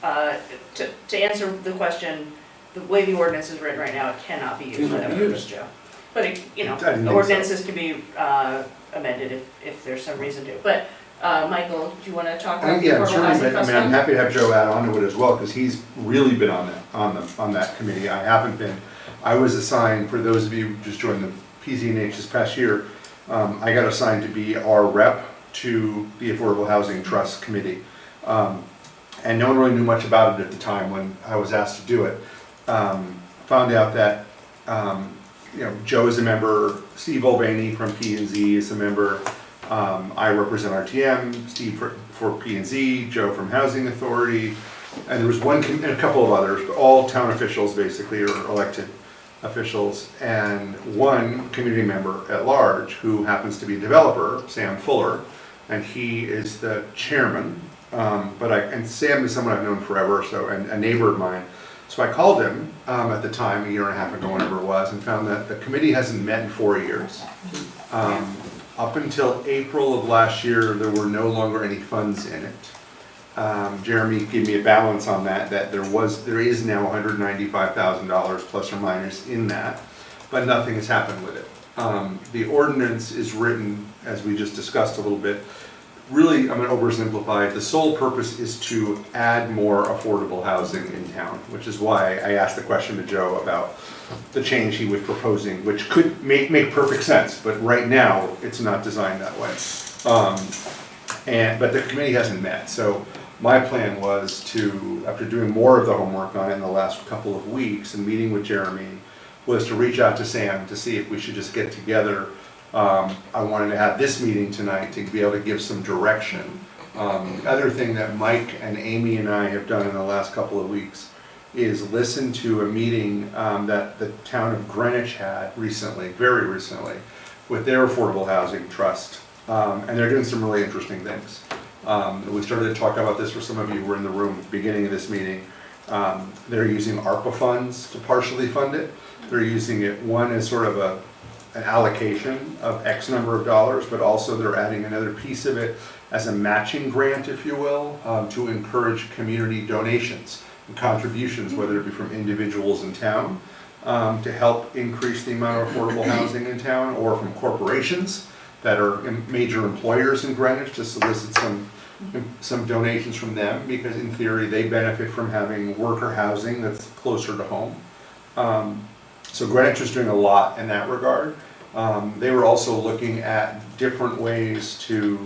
Speaker 1: to answer the question, the way the ordinance is written right now, it cannot be used for that purpose, Joe. But,
Speaker 5: I didn't think so.
Speaker 1: ordinances can be amended if there's some reason to. But, Michael, do you want to talk about the
Speaker 5: Yeah,
Speaker 1: affordable
Speaker 5: certainly,
Speaker 1: housing
Speaker 5: but,
Speaker 1: trust
Speaker 5: I'm
Speaker 1: fund?
Speaker 5: happy to have Joe add on to it as well, because he's really been on that committee. I haven't been. I was assigned, for those of you who just joined the PZNH this past year, I got assigned to be our rep to the Affordable Housing Trust Committee. And no one really knew much about it at the time when I was asked to do it. Found out that, Joe is a member, Steve Olbaney from P&Z is a member, I represent RTM, Steve for P&Z, Joe from Housing Authority, and there was and a couple of others, but all town officials basically, or elected officials, and one community member at large who happens to be a developer, Sam Fuller, and he is the chairman. And Sam is someone I've known forever, so, and a neighbor of mine. So I called him at the time, a year and a half ago, whenever it was, and found that the committee hasn't met in 4 years. Up until April of last year, there were no longer any funds in it. Jeremy gave me a balance on that there is now $195,000 plus or minus in that, but nothing has happened with it. The ordinance is written, as we just discussed a little bit, really, I'm going to oversimplify it. The sole purpose is to add more affordable housing in town, which is why I asked the question to Joe about the change he was proposing, which could make perfect sense, but right now, it's not designed that way. But the committee hasn't met, so my plan was to, after doing more of the homework on it in the last couple of weeks and meeting with Jeremy, was to reach out to Sam to see if we should just get together. I wanted to have this meeting tonight to be able to give some direction. The other thing that Mike and Amy and I have done in the last couple of weeks is listen to a meeting that the town of Greenwich had recently, very recently, with their affordable housing trust. And they're doing some really interesting things. We started to talk about this for some of you who were in the room at the beginning of this meeting. They're using ARPA funds to partially fund it. They're using it, one, as sort of an allocation of X number of dollars, but also they're adding another piece of it as a matching grant, if you will, to encourage community donations and contributions, whether it be from individuals in town, to help increase the amount of affordable housing in town, or from corporations that are major employers in Greenwich, to solicit some donations from them, because in theory they benefit from having worker housing that's closer to home. So Greenwich is doing a lot in that regard. They were also looking at different ways to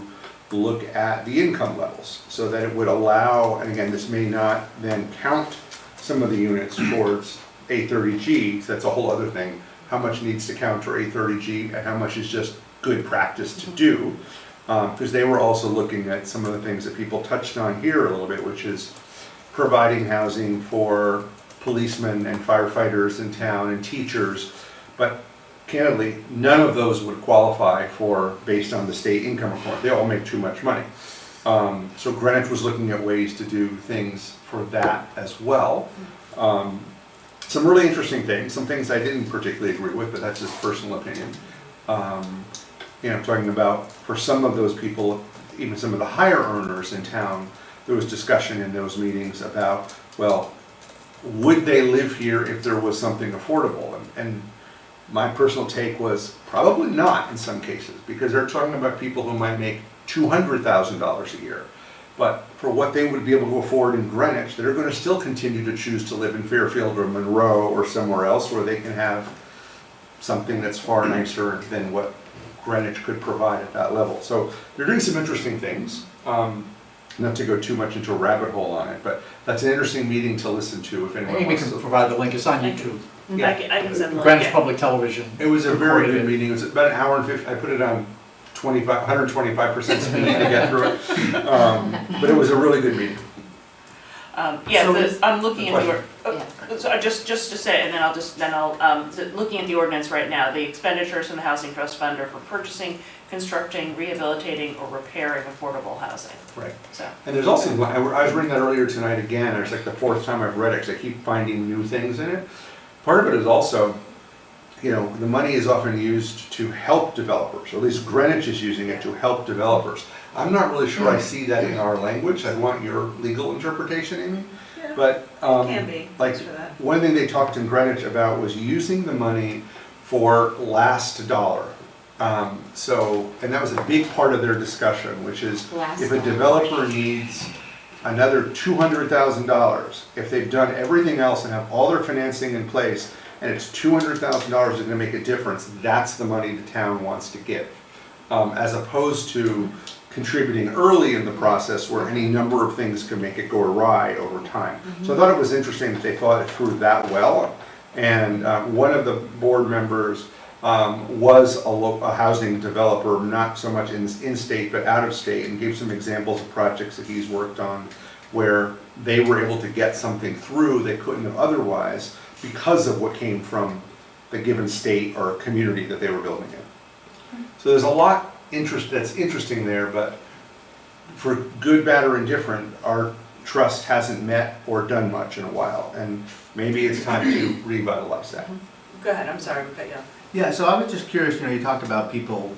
Speaker 5: look at the income levels, so that it would allow, and again, this may not then count some of the units towards A30G, that's a whole other thing, how much needs to counter a 30G and how much is just good practice to do. Because they were also looking at some of the things that people touched on here a little bit, which is providing housing for policemen and firefighters in town and teachers. But candidly, none of those would qualify for, based on the state income report. They all make too much money. So Greenwich was looking at ways to do things for that as well. Some really interesting things, some things I didn't particularly agree with, but that's just personal opinion. You know, talking about, for some of those people, even some of the higher earners in town, there was discussion in those meetings about, well, would they live here if there was something affordable? And my personal take was probably not in some cases, because they're talking about people who might make $200,000 a year. But for what they would be able to afford in Greenwich, they're going to still continue to choose to live in Fairfield or Monroe or somewhere else where they can have something that's far nicer than what Greenwich could provide at that level. So they're doing some interesting things. Not to go too much into a rabbit hole on it, but that's an interesting meeting to listen to if anyone
Speaker 10: Amy
Speaker 5: wants
Speaker 10: can
Speaker 5: to.
Speaker 10: provide the link, it's on YouTube.
Speaker 1: I can send the link.
Speaker 10: Greenwich
Speaker 1: Yeah.
Speaker 10: Public Television.
Speaker 5: It was a very
Speaker 10: recorded
Speaker 5: good
Speaker 10: it.
Speaker 5: meeting. It was about an hour and 50. I put it on 125% speed to get through it. But it was a really good meeting.
Speaker 1: I'm looking at your,
Speaker 11: Yeah.
Speaker 1: so just to say, and then I'll looking at the ordinance right now, the expenditures from the Housing Trust Fund are for purchasing, constructing, rehabilitating, or repairing affordable housing.
Speaker 5: Right.
Speaker 1: So,
Speaker 5: And there's also, I was reading that earlier tonight again, it's like the fourth time I've read it, because I keep finding new things in it. Part of it is also, you know, the money is often used to help developers, or at least Greenwich is using it to help developers. I'm not really sure I see that in our language. I want your legal interpretation, Amy.
Speaker 1: yeah,
Speaker 5: But,
Speaker 1: can be,
Speaker 5: like,
Speaker 1: thanks for that.
Speaker 5: one thing they talked in Greenwich about was using the money for last dollar. And that was a big part of their discussion, which is
Speaker 11: Last
Speaker 5: if a
Speaker 11: dollar.
Speaker 5: developer needs another $200,000, if they've done everything else and have all their financing in place, and it's $200,000 is gonna make a difference, that's the money the town wants to give. As opposed to contributing early in the process where any number of things can make it go awry over time. So I thought it was interesting that they thought it through that well. And one of the board members was a housing developer, not so much in-state, but out of state, and gave some examples of projects that he's worked on where they were able to get something through they couldn't have otherwise because of what came from the given state or community that they were building in. So there's a lot that's interesting there, but for good, bad, or indifferent, our trust hasn't met or done much in a while, and maybe it's time to revitalize that.
Speaker 1: Go ahead, I'm sorry, we cut you off.
Speaker 6: Yeah, so I was just curious, you talked about people,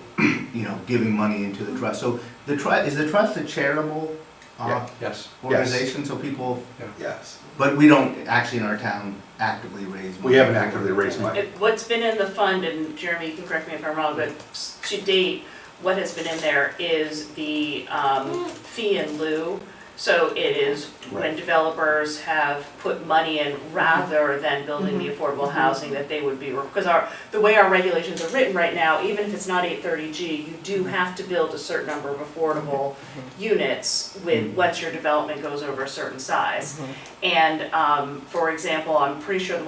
Speaker 6: giving money into the trust. So is the trust a charitable
Speaker 5: Yeah.
Speaker 10: Yes.
Speaker 6: organization, so people,
Speaker 5: Yes.
Speaker 6: but we don't actually in our town actively raise money?
Speaker 5: We haven't actively raised money.
Speaker 1: What's been in the fund, and Jeremy, you can correct me if I'm wrong, but to date, what has been in there is the fee in lieu. So it is when
Speaker 5: Right.
Speaker 1: developers have put money in rather than building the affordable housing that they would be, because the way our regulations are written right now, even if it's not 830G, you do have to build a certain number of affordable units with once your development goes over a certain size. And for example, I'm pretty sure the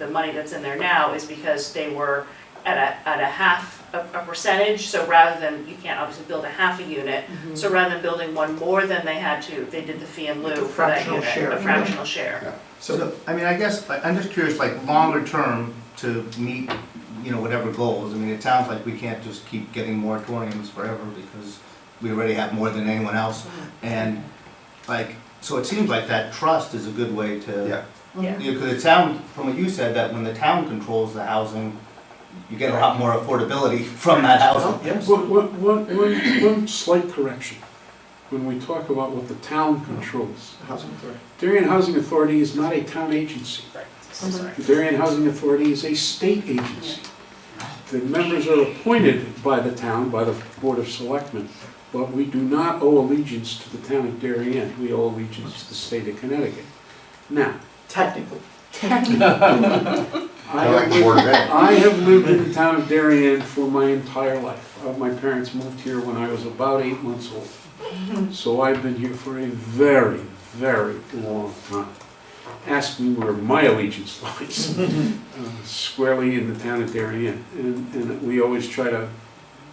Speaker 1: money that's in there now is because they were at a half a percentage, so rather than, you can't obviously build a half a unit, so rather than building one more than they had to, they did the fee in lieu for that
Speaker 2: fractional
Speaker 1: unit,
Speaker 2: share.
Speaker 1: a fractional share.
Speaker 6: So, I guess, I'm just curious, longer term to meet, whatever goals. It sounds like we can't just keep getting moratoriums forever because we already have more than anyone else. And so it seems like that trust is a good way to.
Speaker 5: Yeah.
Speaker 1: Yeah.
Speaker 6: Because it sounds, from what you said, that when the town controls the housing, you get a lot more affordability from that housing.
Speaker 2: Yes.
Speaker 4: One slight correction. When we talk about what the town controls,
Speaker 2: Housing authority.
Speaker 4: Darien Housing Authority is not a town agency.
Speaker 1: Sorry.
Speaker 4: The Darien Housing Authority is a state agency. The members are appointed by the town, by the Board of Selectmen, but we do not owe allegiance to the town of Darien. We owe allegiance to the state of Connecticut. Now,
Speaker 2: Technically.
Speaker 5: I like the Board of Ed.
Speaker 4: I have lived in the town of Darien for my entire life. My parents moved here when I was about 8 months old. So I've been here for a very, very long time. ask me where my allegiance lies, squarely in the town of Darien. And we always try to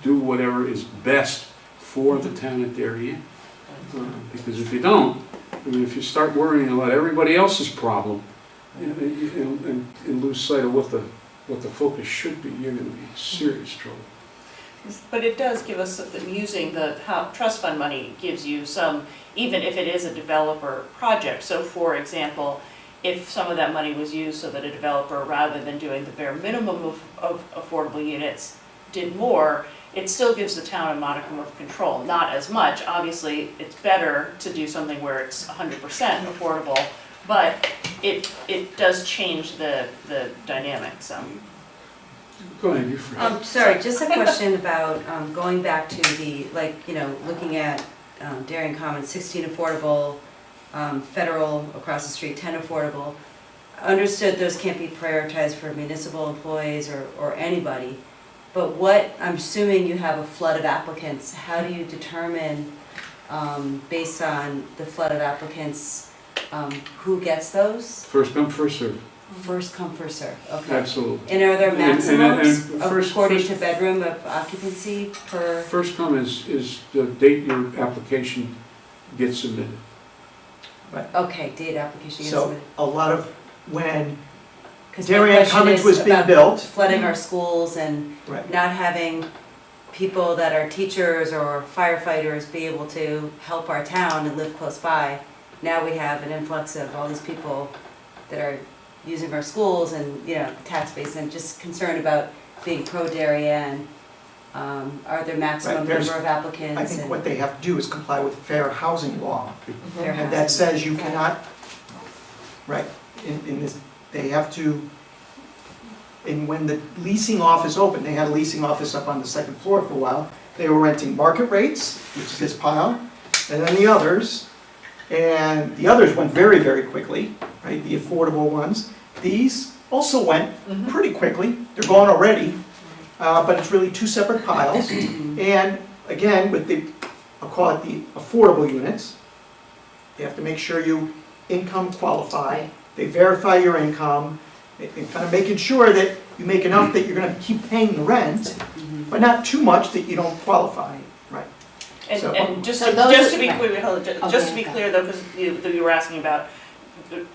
Speaker 4: do whatever is best for the town of Darien. Because if you don't, I mean, if you start worrying about everybody else's problem and lose sight of what the focus should be, you're gonna be in serious trouble.
Speaker 1: But it does give us, using the trust fund money gives you some, even if it is a developer project. So for example, if some of that money was used so that a developer, rather than doing the bare minimum of affordable units, did more, it still gives the town a modicum of control. Not as much, obviously, it's better to do something where it's 100% affordable, but it does change the dynamic some.
Speaker 4: Go ahead, you're free.
Speaker 9: Sorry, just a question about going back to the, like, you know, looking at Darien Commons, 16 affordable, Federal across the street, 10 affordable. Understood those can't be prioritized for municipal employees or anybody, but what, I'm assuming you have a flood of applicants. How do you determine, based on the flood of applicants, who gets those?
Speaker 4: First come, first served.
Speaker 9: First come, first served, okay.
Speaker 4: Absolutely.
Speaker 9: And are there maximums
Speaker 4: and first-
Speaker 9: according to bedroom of occupancy per?
Speaker 4: First come is the date your application gets submitted.
Speaker 9: Okay, date application gets
Speaker 2: So
Speaker 9: submitted.
Speaker 2: a lot of, when
Speaker 9: 'Cause my
Speaker 2: Darien
Speaker 9: question
Speaker 2: Commons
Speaker 9: is
Speaker 2: was being
Speaker 9: about
Speaker 2: built.
Speaker 9: flooding our schools and
Speaker 2: Right.
Speaker 9: not having people that are teachers or firefighters be able to help our town and live close by. Now we have an influx of all these people that are using our schools and, you know, the tax base, and just concerned about being pro-Darien. Are there maximum
Speaker 2: Right, there's-
Speaker 9: number of applicants?
Speaker 2: I think
Speaker 9: and
Speaker 2: what they have to do is comply with fair housing law.
Speaker 9: fair
Speaker 2: And that
Speaker 9: housing?
Speaker 2: says you cannot, right, in this, they have to, and when the leasing office opened, they had a leasing office up on the second floor for a while, they were renting market rates, which is this pile, and then the others, and the others went very, very quickly, right, the affordable ones. These also went pretty quickly, they're gone already, but it's really two separate piles. And again, with the, I'll call it the affordable units, they have to make sure you income qualify, they verify your income, they're kind of making sure that you make enough that you're gonna keep paying the rent, but not too much that you don't qualify, right? So-
Speaker 1: And just
Speaker 11: So
Speaker 1: to,
Speaker 11: those
Speaker 1: just
Speaker 11: are-
Speaker 1: to be clear, hold on, just to be
Speaker 11: Okay.
Speaker 1: clear though, because you were asking about,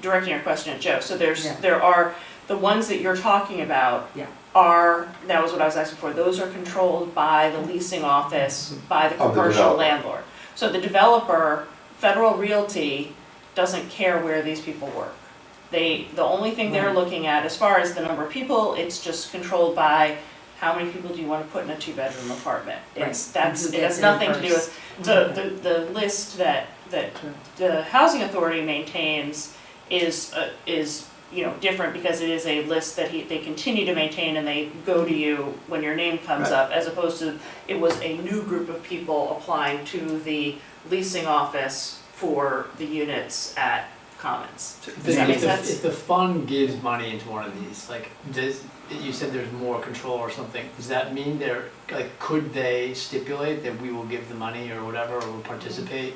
Speaker 1: directing your question at Joe. So
Speaker 9: Yeah.
Speaker 1: there are, the ones that you're talking about
Speaker 9: Yeah.
Speaker 1: are, that was what I was asking for, those are controlled by the leasing office, by the
Speaker 5: Of the
Speaker 1: commercial
Speaker 5: developer.
Speaker 1: landlord. So the developer, Federal Realty, doesn't care where these people work. The only thing they're
Speaker 9: Right.
Speaker 1: looking at, as far as the number of people, it's just controlled by how many people do you want to put in a two-bedroom apartment? It's,
Speaker 9: Right.
Speaker 1: that's,
Speaker 9: Who
Speaker 1: it
Speaker 9: gets
Speaker 1: has
Speaker 9: in
Speaker 1: nothing to do
Speaker 9: first.
Speaker 1: with, the list that the housing authority maintains is, you know, different because it is a list that they continue to maintain and they go to you when your name comes
Speaker 2: Right.
Speaker 1: up, as opposed to, it was a new group of people applying to the leasing office for the units at Commons. Does that make sense?
Speaker 7: If the fund gives money into one of these, like, you said there's more control or something, does that mean could they stipulate that we will give the money or whatever, or will participate,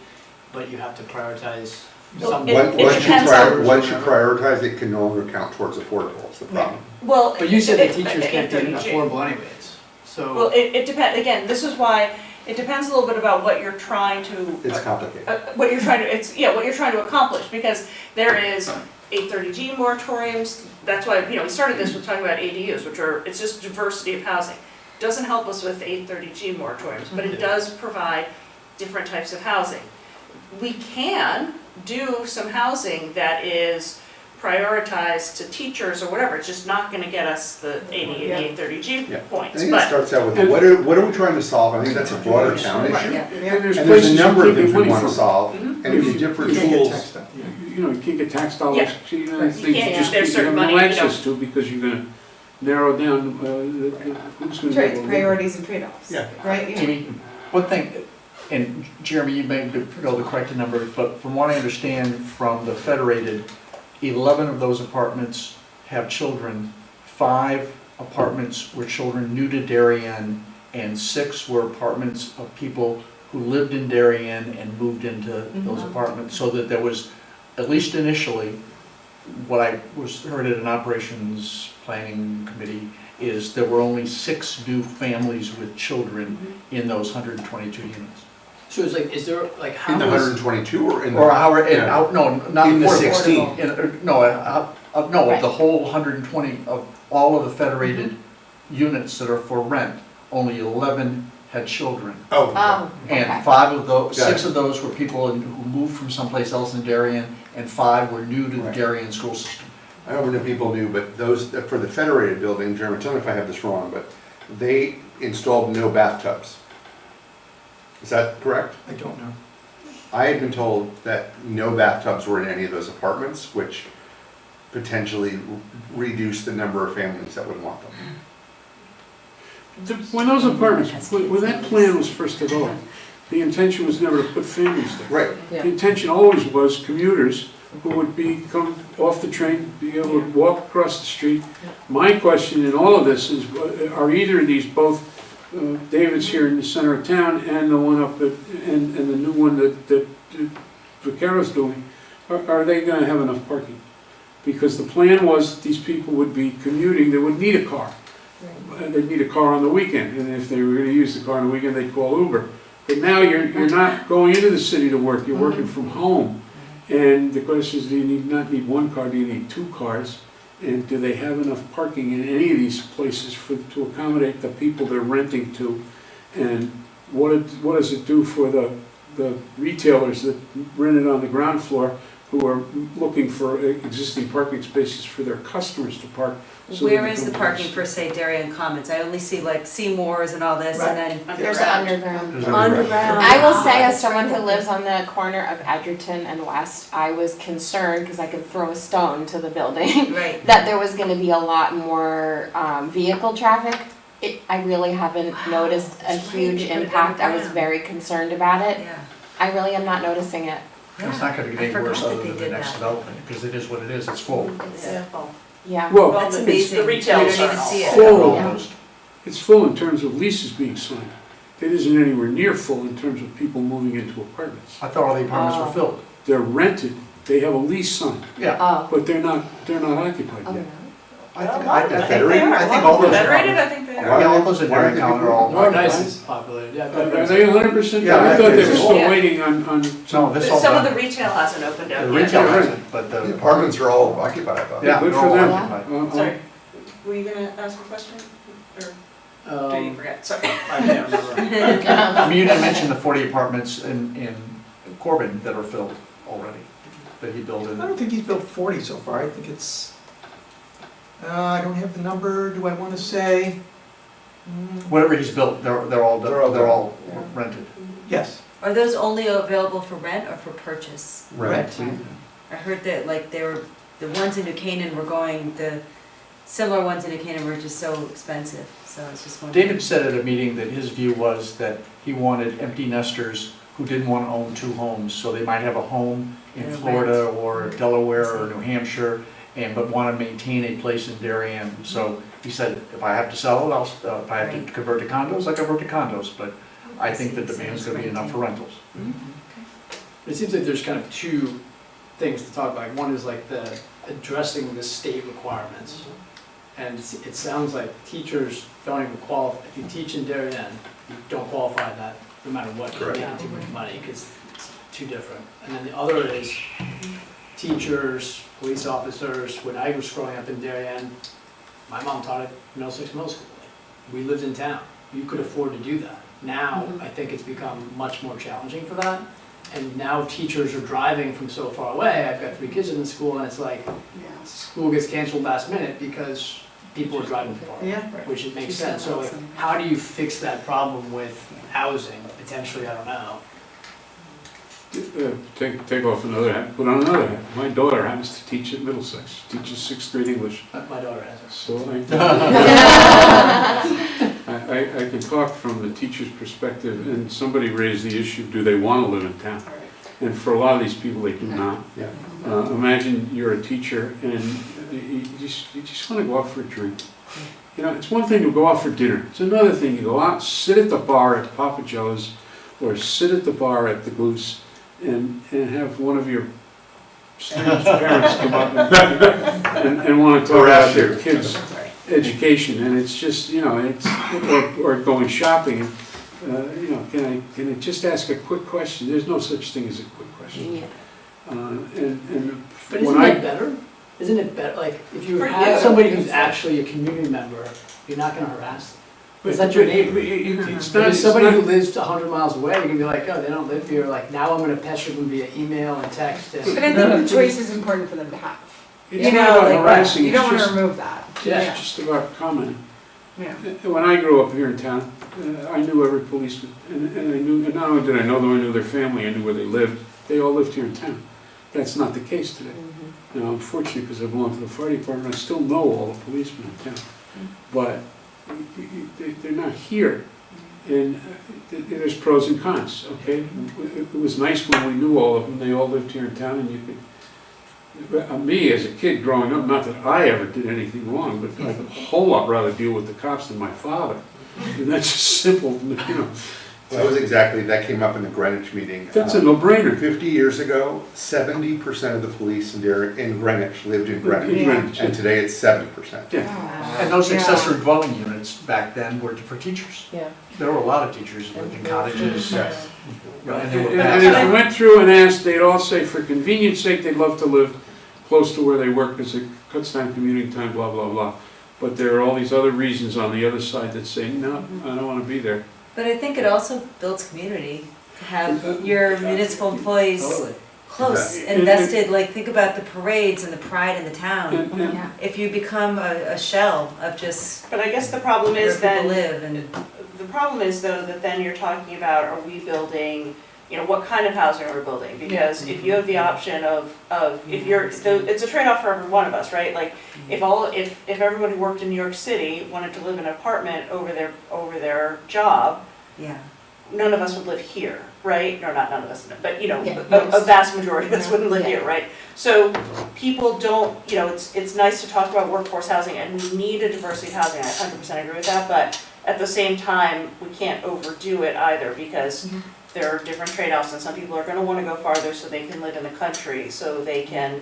Speaker 7: but you have to prioritize
Speaker 1: Well,
Speaker 7: some?
Speaker 1: it
Speaker 5: Once
Speaker 1: depends on-
Speaker 5: once you prioritize, it can no longer count towards affordable, is the problem.
Speaker 1: Well.
Speaker 7: But you said the
Speaker 1: it-
Speaker 7: teachers can't do it
Speaker 1: 830G.
Speaker 7: affordable anyways, so.
Speaker 1: Well, it depends, again, this is why, it depends a little bit about what you're trying to.
Speaker 5: It's complicated.
Speaker 1: What you're trying to, what you're trying to accomplish, because there is 830G moratoriums, that's why, you know, we started this with talking about ADUs, which are, it's just diversity of housing. Doesn't help us with 830G moratoriums, but it does provide different types of housing. We can do some housing that is prioritized to teachers or whatever, it's just not gonna get us the 80 and 830G
Speaker 5: Yeah. I
Speaker 1: points,
Speaker 5: think it
Speaker 1: but.
Speaker 5: starts out with, what are we trying to solve? I think that's a broader town
Speaker 1: Right,
Speaker 5: issue.
Speaker 1: yeah.
Speaker 4: And there's
Speaker 5: And there's
Speaker 4: places
Speaker 5: a
Speaker 4: you
Speaker 5: number
Speaker 4: can't
Speaker 5: of
Speaker 4: get
Speaker 5: things we
Speaker 4: money
Speaker 5: want to
Speaker 4: from.
Speaker 5: solve,
Speaker 1: Mhm.
Speaker 5: and these different
Speaker 2: You can't get
Speaker 5: tools.
Speaker 2: taxed on, yeah.
Speaker 4: You know, you can't get tax dollars,
Speaker 1: Yeah.
Speaker 4: you know,
Speaker 9: Right.
Speaker 4: things
Speaker 1: You
Speaker 4: you
Speaker 1: can't,
Speaker 4: just,
Speaker 1: there's
Speaker 4: you
Speaker 1: certain
Speaker 4: have
Speaker 1: money
Speaker 4: no
Speaker 1: you don't-
Speaker 4: access to because you're gonna narrow down, who's gonna.
Speaker 3: That's right,
Speaker 4: be able to-
Speaker 3: priorities and trade-offs,
Speaker 10: Yeah.
Speaker 3: right? Yeah.
Speaker 10: Amy, one thing, and Jeremy, you may know the correct number, but from what I understand from the Federated, 11 of those apartments have children, 5 apartments were children new to Darien, and 6 were apartments of people who lived in Darien and moved into those apartments, so that there was, at least initially, what I heard at an operations planning committee is there were only 6 new families with children in those 122 units.
Speaker 7: So it's like, is there, like, how
Speaker 5: In the
Speaker 7: is,
Speaker 5: 122 or in the?
Speaker 10: Or how,
Speaker 5: Yeah.
Speaker 10: no, not
Speaker 5: In the
Speaker 10: affordable.
Speaker 5: 16.
Speaker 10: No, of the whole 120 of all of the federated units that are for rent, only 11 had children.
Speaker 5: Oh,
Speaker 10: And
Speaker 11: Okay.
Speaker 10: 5 of those,
Speaker 5: Got
Speaker 10: 6 of those were people who moved from someplace else in Darien, and 5 were new to the
Speaker 5: Right.
Speaker 10: Darien school system.
Speaker 5: I don't know if people knew, but those, for the Federated building, Jeremy, tell me if I have this wrong, but they installed no bathtubs. Is that correct?
Speaker 2: I don't know.
Speaker 5: I had been told that no bathtubs were in any of those apartments, which potentially reduced the number of families that would want them.
Speaker 4: When those apartments, when that plan was first developed, the intention was never to put families there.
Speaker 5: Right.
Speaker 3: Yeah.
Speaker 4: The intention always was commuters who would be, come off the train, be able to walk across the street. My question in all of this is, are either of these, both David's here in the center of town and the one up at, and the new one that Vaquero's doing, are they gonna have enough parking? Because the plan was these people would be commuting, they would need a car. They'd need a car on the weekend, and if they were gonna use the car on the weekend, they'd call Uber. But now you're not going into the city to work, you're working from home. And the question is, do you not need one car, do you need 2 cars? And do they have enough parking in any of these places to accommodate the people they're renting to? And what does it do for the retailers that rent it on the ground floor, who are looking for existing parking spaces for their customers to park? So
Speaker 9: Where
Speaker 4: they
Speaker 9: is
Speaker 4: can
Speaker 9: the parking for, say, Darien Commons? I only see like Seymour's and all this,
Speaker 2: Right.
Speaker 9: and then,
Speaker 11: There's underground.
Speaker 8: Underground.
Speaker 11: I will say, as someone who lives on the corner of Edgerton and West, I was concerned, because I could throw a stone to the building,
Speaker 9: right.
Speaker 11: that there was gonna be a lot more vehicle traffic. I really haven't noticed a
Speaker 9: That's right,
Speaker 11: huge
Speaker 9: they put it
Speaker 11: impact. I was
Speaker 9: underground.
Speaker 11: very concerned about it.
Speaker 9: Yeah.
Speaker 11: I really am not noticing it.
Speaker 10: It's not gonna get
Speaker 9: I
Speaker 10: any worse
Speaker 9: forgot that
Speaker 10: other
Speaker 9: they
Speaker 10: than the
Speaker 9: did
Speaker 10: next
Speaker 9: that.
Speaker 10: development, because it is what it is, it's full.
Speaker 11: Yeah.
Speaker 4: Well,
Speaker 9: That's
Speaker 4: it's
Speaker 9: amazing.
Speaker 1: the retail
Speaker 9: You don't
Speaker 1: side
Speaker 9: even see it.
Speaker 4: full.
Speaker 11: Yeah.
Speaker 10: Almost.
Speaker 4: It's full in terms of leases being signed. It isn't anywhere near full in terms of people moving into apartments.
Speaker 10: I thought all the apartments were filled.
Speaker 4: They're rented, they have a lease signed,
Speaker 10: Yeah.
Speaker 11: Oh.
Speaker 4: but they're not occupied
Speaker 11: Oh,
Speaker 4: yet.
Speaker 11: no.
Speaker 10: I think,
Speaker 1: I think they are.
Speaker 10: I think all those.
Speaker 1: Federated, I think they are.
Speaker 10: Yeah, all those in Darien County are all.
Speaker 7: Nordice is populated, yeah.
Speaker 4: Are they 100%?
Speaker 10: Yeah,
Speaker 4: I thought they were
Speaker 10: I
Speaker 4: still
Speaker 1: think-
Speaker 4: waiting on
Speaker 10: No, this all
Speaker 1: Some of
Speaker 10: done.
Speaker 1: the retail hasn't opened
Speaker 10: The
Speaker 1: up
Speaker 10: retail
Speaker 1: yet.
Speaker 10: hasn't, but
Speaker 12: The
Speaker 10: the,
Speaker 12: apartments are all occupied, though.
Speaker 10: yeah,
Speaker 4: Good
Speaker 10: they're
Speaker 4: for
Speaker 10: all
Speaker 4: them.
Speaker 10: occupied.
Speaker 1: Sorry, were you gonna ask a question? Or did you forget? Sorry.
Speaker 7: I can't remember.
Speaker 10: I mean, you didn't mention the 40 apartments in Corbin that are filled already, that he built
Speaker 2: I
Speaker 10: in.
Speaker 2: don't think he's built 40 so far. I think it's, I don't have the number. Do I want to say?
Speaker 10: Whatever he's built, they're all
Speaker 11: Yeah.
Speaker 10: rented.
Speaker 2: Yes.
Speaker 9: Are those only available for rent or for purchase?
Speaker 2: Rent.
Speaker 9: I heard that like they were, the ones in New Canaan were going, the similar ones in New Canaan were just so expensive, so I was just wondering.
Speaker 10: David said at a meeting that his view was that he wanted empty nesters who didn't want to own 2 homes, so they might have a home in
Speaker 9: And
Speaker 10: Florida or Delaware or New Hampshire, but want to maintain a place in Darien. So he said, if I have to sell it, if I have to
Speaker 9: Right.
Speaker 10: convert to condos, I convert to condos, but I think the demand's going to be enough for rentals.
Speaker 7: It seems like there's kind of 2 things to talk about. One is like the addressing the state requirements. And it sounds like teachers don't even qualify, if you teach in Darien, you don't qualify that, no matter what, you're
Speaker 5: Correct.
Speaker 7: making too much money, because it's too different. And then the other is teachers, police officers. When I was growing up in Darien, my mom taught at Middlesex Middle School. We lived in town, you could afford to do that. Now, I think it's become much more challenging for that. And now teachers are driving from so far away. I've got 3 kids in the school, and it's like, school gets canceled last minute because people are driving far,
Speaker 1: Yeah.
Speaker 7: which it makes
Speaker 9: She's
Speaker 7: sense. So like,
Speaker 9: awesome.
Speaker 7: how do you fix that problem with housing, potentially, I don't know.
Speaker 4: Take off another hat, put on another hat. My daughter happens to teach at Middlesex, she teaches 6th grade English.
Speaker 7: My daughter has it.
Speaker 4: So I can talk from the teacher's perspective, and somebody raised the issue, do they want to live in town? And for a lot of these people, they do not.
Speaker 5: Yeah.
Speaker 4: Imagine you're a teacher and you just want to go out for a drink. You know, it's one thing to go out for dinner. It's another thing to go out, sit at the bar at Papa Joe's, or sit at the bar at the Goose and have one of your students' parents come up and want to talk about their kids' education, and it's just, you know, it's, or going shopping, you know, can I just ask a quick question? There's no such thing as a quick question.
Speaker 11: Yeah.
Speaker 4: And
Speaker 7: But
Speaker 4: when
Speaker 7: isn't
Speaker 4: I,
Speaker 7: it better? Isn't it better, like, if you
Speaker 1: For
Speaker 7: have
Speaker 1: you.
Speaker 7: somebody who's actually a community member, you're not gonna harass them? Is that your neighbor?
Speaker 4: it's
Speaker 7: If
Speaker 4: not,
Speaker 7: there's
Speaker 4: it's
Speaker 7: somebody who
Speaker 4: not,
Speaker 7: lives 100 miles away, you're gonna be like, oh, they don't live here, like, now I'm gonna pester them via email and text and.
Speaker 11: But I think the choice is important for them to have.
Speaker 4: it's
Speaker 11: You
Speaker 4: not
Speaker 11: know,
Speaker 4: about
Speaker 11: like,
Speaker 4: harassing,
Speaker 11: you
Speaker 4: it's
Speaker 11: don't wanna
Speaker 4: just,
Speaker 11: remove that.
Speaker 7: Yeah.
Speaker 4: it's just about commenting.
Speaker 9: Yeah.
Speaker 4: When I grew up here in town, I knew every policeman, and I knew, and not only did I know them, I knew their family, I knew where they lived. They all lived here in town. That's not the case today. Now, unfortunately, because I belong to the fire department, I still know all the policemen in town. But they're not here. And there's pros and cons, okay? It was nice when we knew all of them, they all lived here in town, and you could, me as a kid growing up, not that I ever did anything wrong, but I'd a whole lot rather deal with the cops than my father. And that's just simple, you know.
Speaker 5: That was exactly, that came up in the Greenwich meeting.
Speaker 4: That's a no-brainer.
Speaker 5: 50 years ago, 70% of the police in Greenwich lived in Greenwich.
Speaker 4: In Greenwich,
Speaker 5: And today it's 70%.
Speaker 4: Yeah.
Speaker 10: And those
Speaker 11: Yeah.
Speaker 10: accessory dwelling units back then were for teachers.
Speaker 3: Yeah.
Speaker 10: There were a lot of teachers who lived in cottages.
Speaker 5: Yes.
Speaker 10: And they were
Speaker 4: And if you went through and asked, they'd all say for convenience sake, they'd love to live close to where they work because it cuts down commuting time, blah, blah, blah. But there are all these other reasons on the other side that say, no, I don't want to be there.
Speaker 9: But I think it also builds community to have your municipal employees
Speaker 10: Totally.
Speaker 9: close,
Speaker 4: Yeah.
Speaker 9: invested, like, think about the parades and the pride in the town.
Speaker 4: And
Speaker 11: Yeah.
Speaker 9: If you become a shell of just
Speaker 1: But I guess the problem
Speaker 9: where
Speaker 1: is
Speaker 9: people
Speaker 1: then,
Speaker 9: live and.
Speaker 1: the problem is though, that then you're talking about, are we building, you know, what kind of housing are we building? Because if you have the option of, if you're, it's a trade-off for every one of us, right? Like, if everyone who worked in New York City wanted to live in an apartment over their job,
Speaker 9: Yeah.
Speaker 1: none of us would live here, right? No, not none of us, but you know,
Speaker 11: Yeah,
Speaker 1: a
Speaker 11: most.
Speaker 1: vast majority of us
Speaker 11: Yeah.
Speaker 1: wouldn't live
Speaker 11: Yeah.
Speaker 1: here, right? So people don't, you know, it's nice to talk about workforce housing and we need a diversity of housing, I 100% agree with that, but at the same time, we can't overdo it either because there are different trade-offs and some people are gonna wanna go farther so they can live in the country, so they can,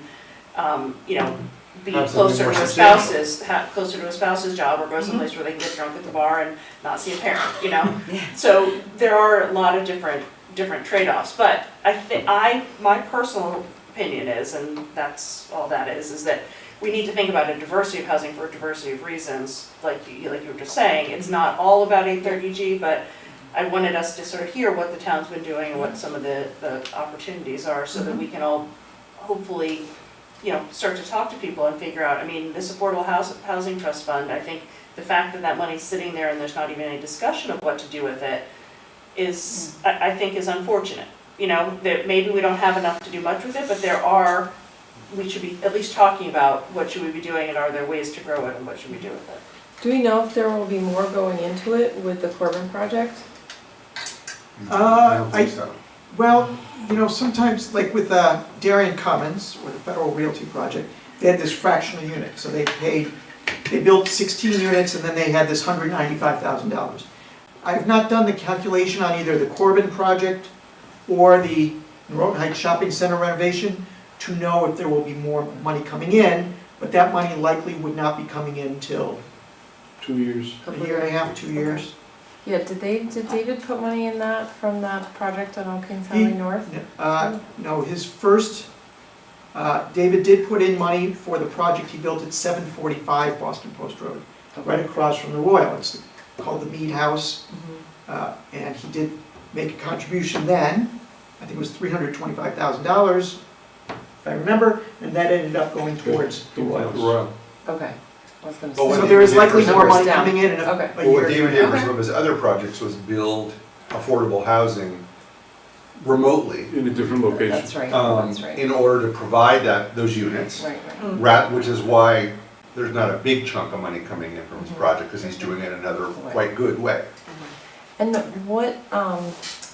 Speaker 1: you know, be
Speaker 10: Have something
Speaker 1: closer
Speaker 10: more
Speaker 1: to a
Speaker 10: substantial.
Speaker 1: closer to a spouse's job or go someplace where they can get drunk at the bar and not see a parent, you know?
Speaker 9: Yeah.
Speaker 1: So there are a lot of different trade-offs, but my personal opinion is, and that's all that is that we need to think about a diversity of housing for a diversity of reasons, like you were just saying. It's not all about 830G, but I wanted us to sort of hear what the town's been doing and what some of the opportunities are so that we can all hopefully, you know, start to talk to people and figure out, I mean, this Affordable Housing Trust Fund, I think the fact that that money's sitting there and there's not even any discussion of what to do with it is, I think is unfortunate. You know, that maybe we don't have enough to do much with it, but we should be at least talking about what should we be doing and are there ways to grow it and what should we do with it.
Speaker 3: Do we know if there will be more going into it with the Corbin project?
Speaker 5: I don't think so.
Speaker 2: Well, you know, sometimes, like with Darien Commons, or the Federal Realty Project, they had this fractional unit, so they built 16 units and then they had this $195,000. I've not done the calculation on either the Corbin project or the Norotan Heights Shopping Center renovation to know if there will be more money coming in, but that money likely would not be coming in till
Speaker 4: 2 years.
Speaker 2: a year and a half, 2 years.
Speaker 3: Yeah, did David put money in that from that project on Old Kings
Speaker 2: He-
Speaker 3: Highway North?
Speaker 2: No, his first, David did put in money for the project he built at 745 Boston Post Road, right across from the Royal. It's called the Mead House, and he did make a contribution then. I think it was $325,000, if I remember, and that ended up going towards the Royals.
Speaker 3: Okay, I was gonna
Speaker 12: But what
Speaker 3: say.
Speaker 2: So there is likely
Speaker 12: David
Speaker 2: more
Speaker 12: did
Speaker 2: money
Speaker 3: was-
Speaker 2: coming in a
Speaker 3: Okay.
Speaker 12: Well, what
Speaker 2: year.
Speaker 12: David did was
Speaker 3: Okay.
Speaker 12: one of his other projects was build affordable housing remotely,
Speaker 4: In a different location.
Speaker 3: That's right, that's right.
Speaker 12: in order to provide those units,
Speaker 3: Right, right.
Speaker 12: which is why there's not a big chunk of money coming in from his
Speaker 3: Mhm.
Speaker 12: project, because he's doing it another quite good way.
Speaker 3: And what,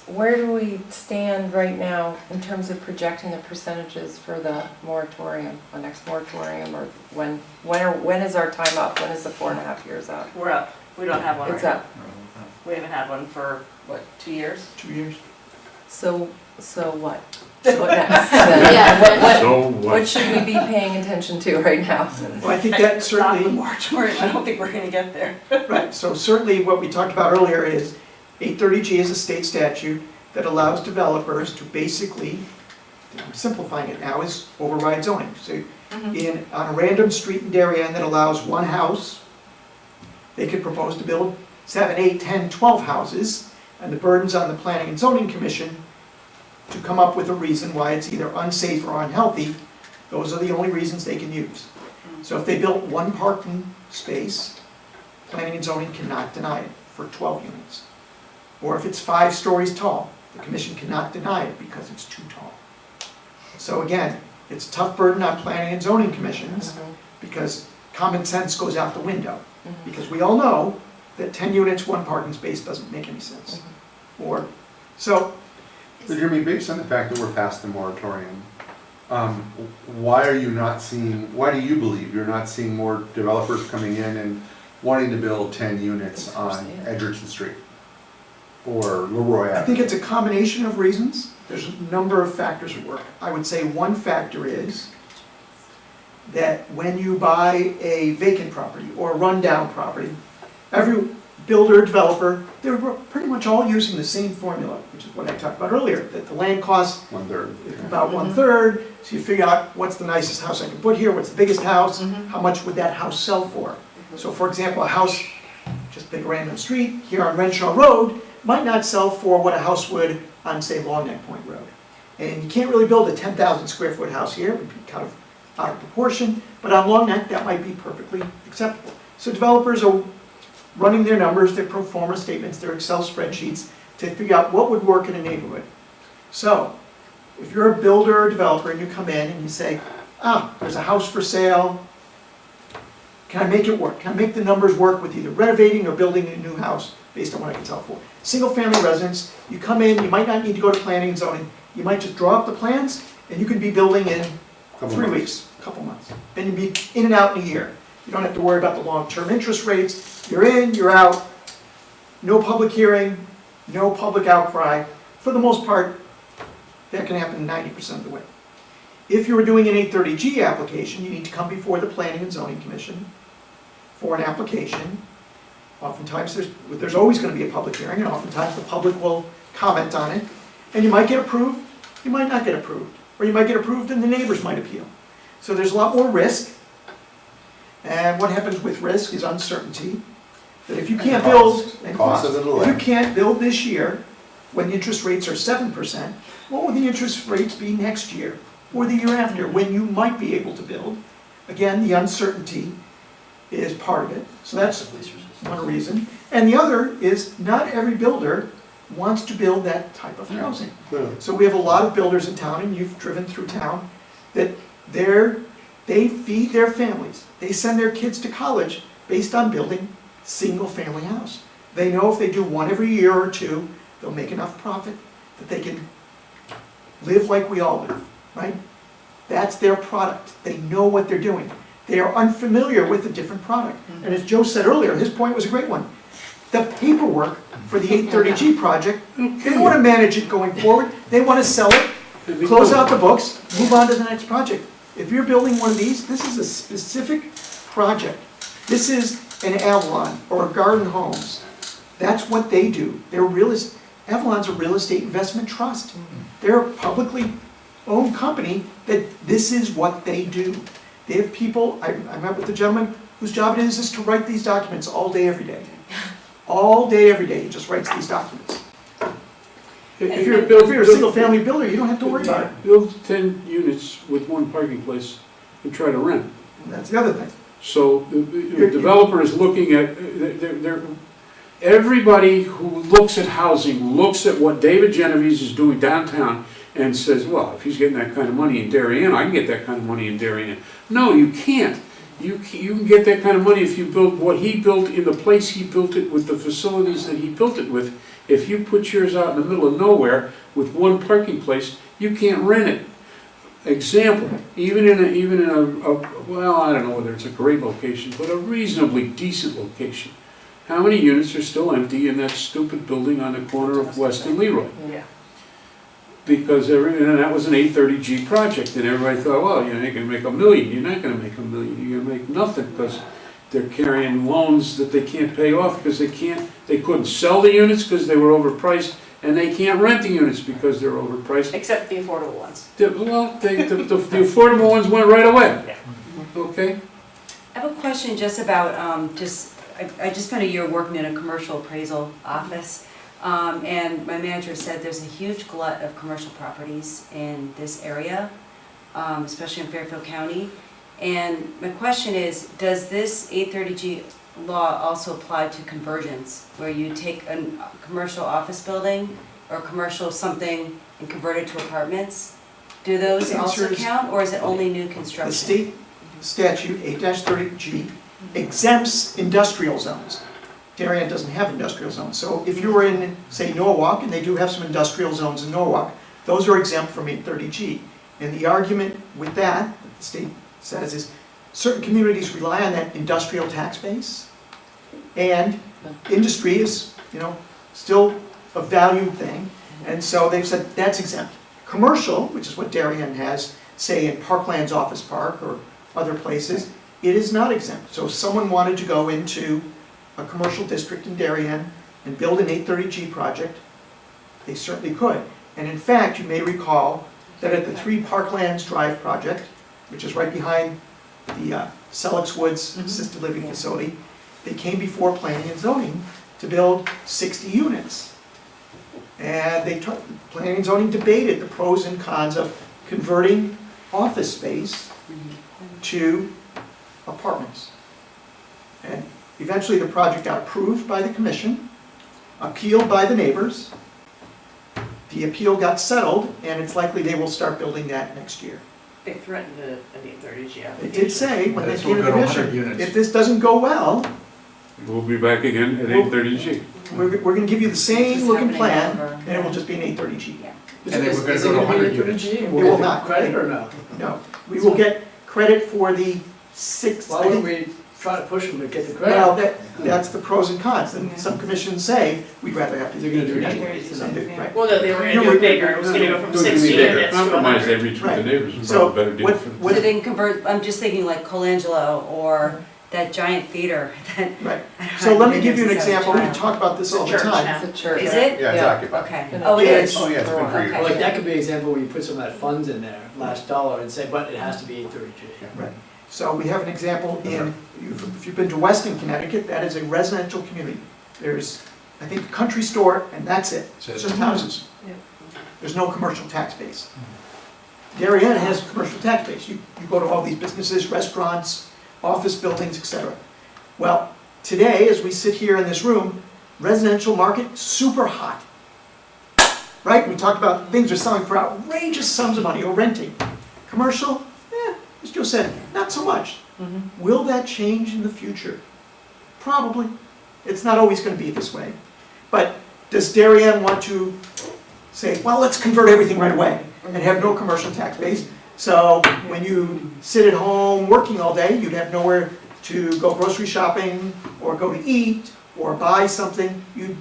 Speaker 3: where do we stand right now in terms of projecting the percentages for the moratorium, the next moratorium, or when is our time up? When is the 4.5 years up?
Speaker 1: We're up. We don't have one right
Speaker 3: It's
Speaker 1: now.
Speaker 3: up.
Speaker 1: We haven't had one for, what, 2 years?
Speaker 2: 2 years.
Speaker 3: So what? What next? Then?
Speaker 11: Yeah.
Speaker 4: So
Speaker 3: What
Speaker 4: what?
Speaker 3: should we be paying attention to right now?
Speaker 2: Well, I think that
Speaker 1: Stop the
Speaker 2: certainly,
Speaker 1: moratorium, I don't think we're gonna get there.
Speaker 2: right, so certainly what we talked about earlier is 830G is a state statute that allows developers to basically, I'm simplifying it now, is override zoning. So on a random street in Darien that allows one house, they could propose to build 7, 8, 10, 12 houses, and the burden's on the Planning and Zoning Commission to come up with a reason why it's either unsafe or unhealthy. Those are the only reasons they can use. So if they built one parking space, Planning and Zoning cannot deny it for 12 units. Or if it's 5 stories tall, the commission cannot deny it because it's too tall. So again, it's a tough burden on Planning and Zoning Commissions because common sense goes out the window. Because we all know that 10 units, 1 parking space doesn't make any sense. Or, so,
Speaker 5: So Jeremy, based on the fact that we're past the moratorium, why are you not seeing, why do you believe you're not seeing more developers coming in and wanting to build 10 units on Edgerton Street? Or Leroy Avenue?
Speaker 2: I think it's a combination of reasons. There's a number of factors at work. I would say one factor is that when you buy a vacant property or a rundown property, every builder, developer, they're pretty much all using the same formula, which is what I talked about earlier, that the land costs
Speaker 5: 1/3.
Speaker 2: about 1/3, so you figure out what's the nicest house I can put here, what's the biggest house, how much would that house sell for? So for example, a house, just pick a random street, here on Renshaw Road, might not sell for what a house would on, say, Long Neck Point Road. And you can't really build a 10,000 square foot house here, it would be kind of out of proportion, but on Long Neck, that might be perfectly acceptable. So developers are running their numbers, their pro forma statements, their Excel spreadsheets to figure out what would work in a neighborhood. So, if you're a builder or developer and you come in and you say, there's a house for sale, can I make it work? Can I make the numbers work with either renovating or building a new house based on what I can sell for? Single family residence, you come in, you might not need to go to planning and zoning, you might just draw up the plans and you can be building in 3 weeks, a couple months. Then you'd be in and out in a year. You don't have to worry about the long-term interest rates. You're in, you're out, no public hearing, no public outcry. For the most part, that can happen 90% of the way. If you were doing an 830G application, you need to come before the Planning and Zoning Commission for an application. Oftentimes, there's always going to be a public hearing, and oftentimes the public will comment on it. And you might get approved, you might not get approved. Or you might get approved and the neighbors might appeal. So there's a lot more risk. And what happens with risk is uncertainty. That if you can't build, and
Speaker 5: Cost of the delay.
Speaker 2: if you can't build this year, when the interest rates are 7%, what will the interest rates be next year? Or the year after, when you might be able to build? Again, the uncertainty is part of it. So that's one reason. And the other is not every builder wants to build that type of housing.
Speaker 5: Clearly.
Speaker 2: So we have a lot of builders in town, and you've driven through town, that they feed their families. They send their kids to college based on building single-family house. They know if they do one every year or two, they'll make enough profit that they can live like we all live, right? That's their product. They know what they're doing. They are unfamiliar with a different product. And as Joe said earlier, his point was a great one. The paperwork for the 830G project, they don't want to manage it going forward. They want to sell it, close out the books, move on to the next project. If you're building one of these, this is a specific project. This is an Avalon or a Garden Homes. That's what they do. Avalon's a real estate investment trust. They're a publicly owned company that this is what they do. They have people, I met with a gentleman whose job it is to write these documents all day, every day. All day, every day, he just writes these documents. If you're a single-family builder, you don't have to worry about it.
Speaker 4: Build 10 units with 1 parking place and try to rent.
Speaker 2: And that's the other thing.
Speaker 4: So the developer is looking at, everybody who looks at housing looks at what David Genovese is doing downtown and says, well, if he's getting that kind of money in Darien, I can get that kind of money in Darien. No, you can't. You can get that kind of money if you build what he built in the place he built it with the facilities that he built it with. If you put yours out in the middle of nowhere with 1 parking place, you can't rent it. Example, even in a well, I don't know whether it's a great location, but a reasonably decent location. How many units are still empty in that stupid building on the corner of West and Leroy?
Speaker 1: Yeah.
Speaker 4: because and that was an 830G project, and everybody thought, well, you're not gonna make $1 million, you're not gonna make $1 million, you're gonna make nothing, because they're carrying loans that they can't pay off, because they couldn't sell the units because they were overpriced, and they can't rent the units because they're overpriced.
Speaker 1: Except the affordable ones.
Speaker 4: The affordable ones went right away.
Speaker 1: Yeah.
Speaker 4: Okay?
Speaker 9: I have a question just about, I just spent a year working in a commercial appraisal office, and my manager said there's a huge glut of commercial properties in this area, especially in Fairfield County. And my question is, does this 830G law also apply to conversions, where you take a commercial office building or commercial something and convert it to apartments? Do those
Speaker 2: The answer
Speaker 9: also
Speaker 2: is-
Speaker 9: count, or is it only new
Speaker 2: The
Speaker 9: construction?
Speaker 2: state statute 8-30G exempts industrial zones. Darien doesn't have industrial zones, so if you were in, say, Norwalk, and they do have some industrial zones in Norwalk, those are exempt from 830G. And the argument with that the state says is, certain communities rely on that industrial tax base, and industry is, still a valued thing, and so they've said that's exempt. Commercial, which is what Darien has, say in Parklands Office Park or other places, it is not exempt. So if someone wanted to go into a commercial district in Darien and build an 830G project, they certainly could. And in fact, you may recall that at the 3 Parklands Drive project, which is right behind the Selleck's Woods Assisted Living Facility, they came before planning and zoning to build 60 units. And planning and zoning debated the pros and cons of converting office space to apartments. And eventually the project got approved by the commission, appealed by the neighbors. The appeal got settled, and it's likely they will start building that next year.
Speaker 1: They threatened an 830G
Speaker 2: They
Speaker 1: application.
Speaker 2: did say, when they
Speaker 10: That's
Speaker 2: came to
Speaker 10: what
Speaker 2: the
Speaker 10: we're gonna
Speaker 2: commission,
Speaker 10: 100 units.
Speaker 2: if this doesn't go well,
Speaker 4: We'll be back again at 830G.
Speaker 2: we're gonna give you the same
Speaker 9: It's
Speaker 2: looking
Speaker 9: happening
Speaker 2: plan,
Speaker 9: all over.
Speaker 2: and it will just be an 830G.
Speaker 9: Yeah.
Speaker 10: And they were gonna
Speaker 7: Is it
Speaker 10: go to
Speaker 7: gonna be
Speaker 10: 100 units.
Speaker 7: 830G?
Speaker 2: It
Speaker 7: We'll
Speaker 2: will
Speaker 7: get the
Speaker 2: not.
Speaker 7: credit or no?
Speaker 2: No, we will get credit for the 6,
Speaker 7: Why wouldn't we try to push them to get the
Speaker 2: well,
Speaker 7: credit?
Speaker 2: that's the pros and cons, and some commissions say, we'd rather have to
Speaker 7: They're
Speaker 2: do
Speaker 7: gonna do it
Speaker 2: 830G.
Speaker 7: anyway.
Speaker 2: Some do, right.
Speaker 1: Well, no, they were gonna do it bigger, it was gonna go from
Speaker 5: It was gonna
Speaker 1: 60
Speaker 5: be bigger.
Speaker 1: units to
Speaker 4: Compromise, they
Speaker 1: 100.
Speaker 4: reach with the
Speaker 2: Right.
Speaker 4: neighbors, and
Speaker 2: So
Speaker 4: probably a better deal
Speaker 2: what-
Speaker 4: for them.
Speaker 2: what-
Speaker 9: So they can convert, I'm just thinking like Colangelo or that giant theater that.
Speaker 2: Right,
Speaker 9: I don't
Speaker 2: so
Speaker 9: know,
Speaker 2: let me
Speaker 9: I've
Speaker 2: give you an
Speaker 9: been there since I was a
Speaker 2: example, we
Speaker 9: child.
Speaker 2: talk about this
Speaker 1: It's a
Speaker 2: all the
Speaker 1: church
Speaker 2: time.
Speaker 1: now.
Speaker 3: It's a church.
Speaker 9: Is it?
Speaker 5: Yeah, it's occupied.
Speaker 9: Okay.
Speaker 3: Yeah.
Speaker 9: Oh, it
Speaker 2: Yeah.
Speaker 9: is?
Speaker 5: Oh, yeah, it's been for years.
Speaker 7: Well, like that could be an example where you put some of that funds in there, last dollar, and say, but it has to be 830G.
Speaker 2: Right. So we have an example if you've been to Weston, Connecticut, that is a residential community. There's, I think, a country store, and that's it,
Speaker 10: So
Speaker 2: it's just houses.
Speaker 8: Yeah.
Speaker 2: There's no commercial tax base. Darien has a commercial tax base. You go to all these businesses, restaurants, office buildings, etc. Well, today, as we sit here in this room, residential market, super hot. Right? We talked about things are selling for outrageous sums of money or renting. Commercial, as Joe said, not so much. Will that change in the future? Probably. It's not always going to be this way. But does Darien want to say, well, let's convert everything right away and have no commercial tax base? So when you sit at home working all day, you'd have nowhere to go grocery shopping or go to eat or buy something. You'd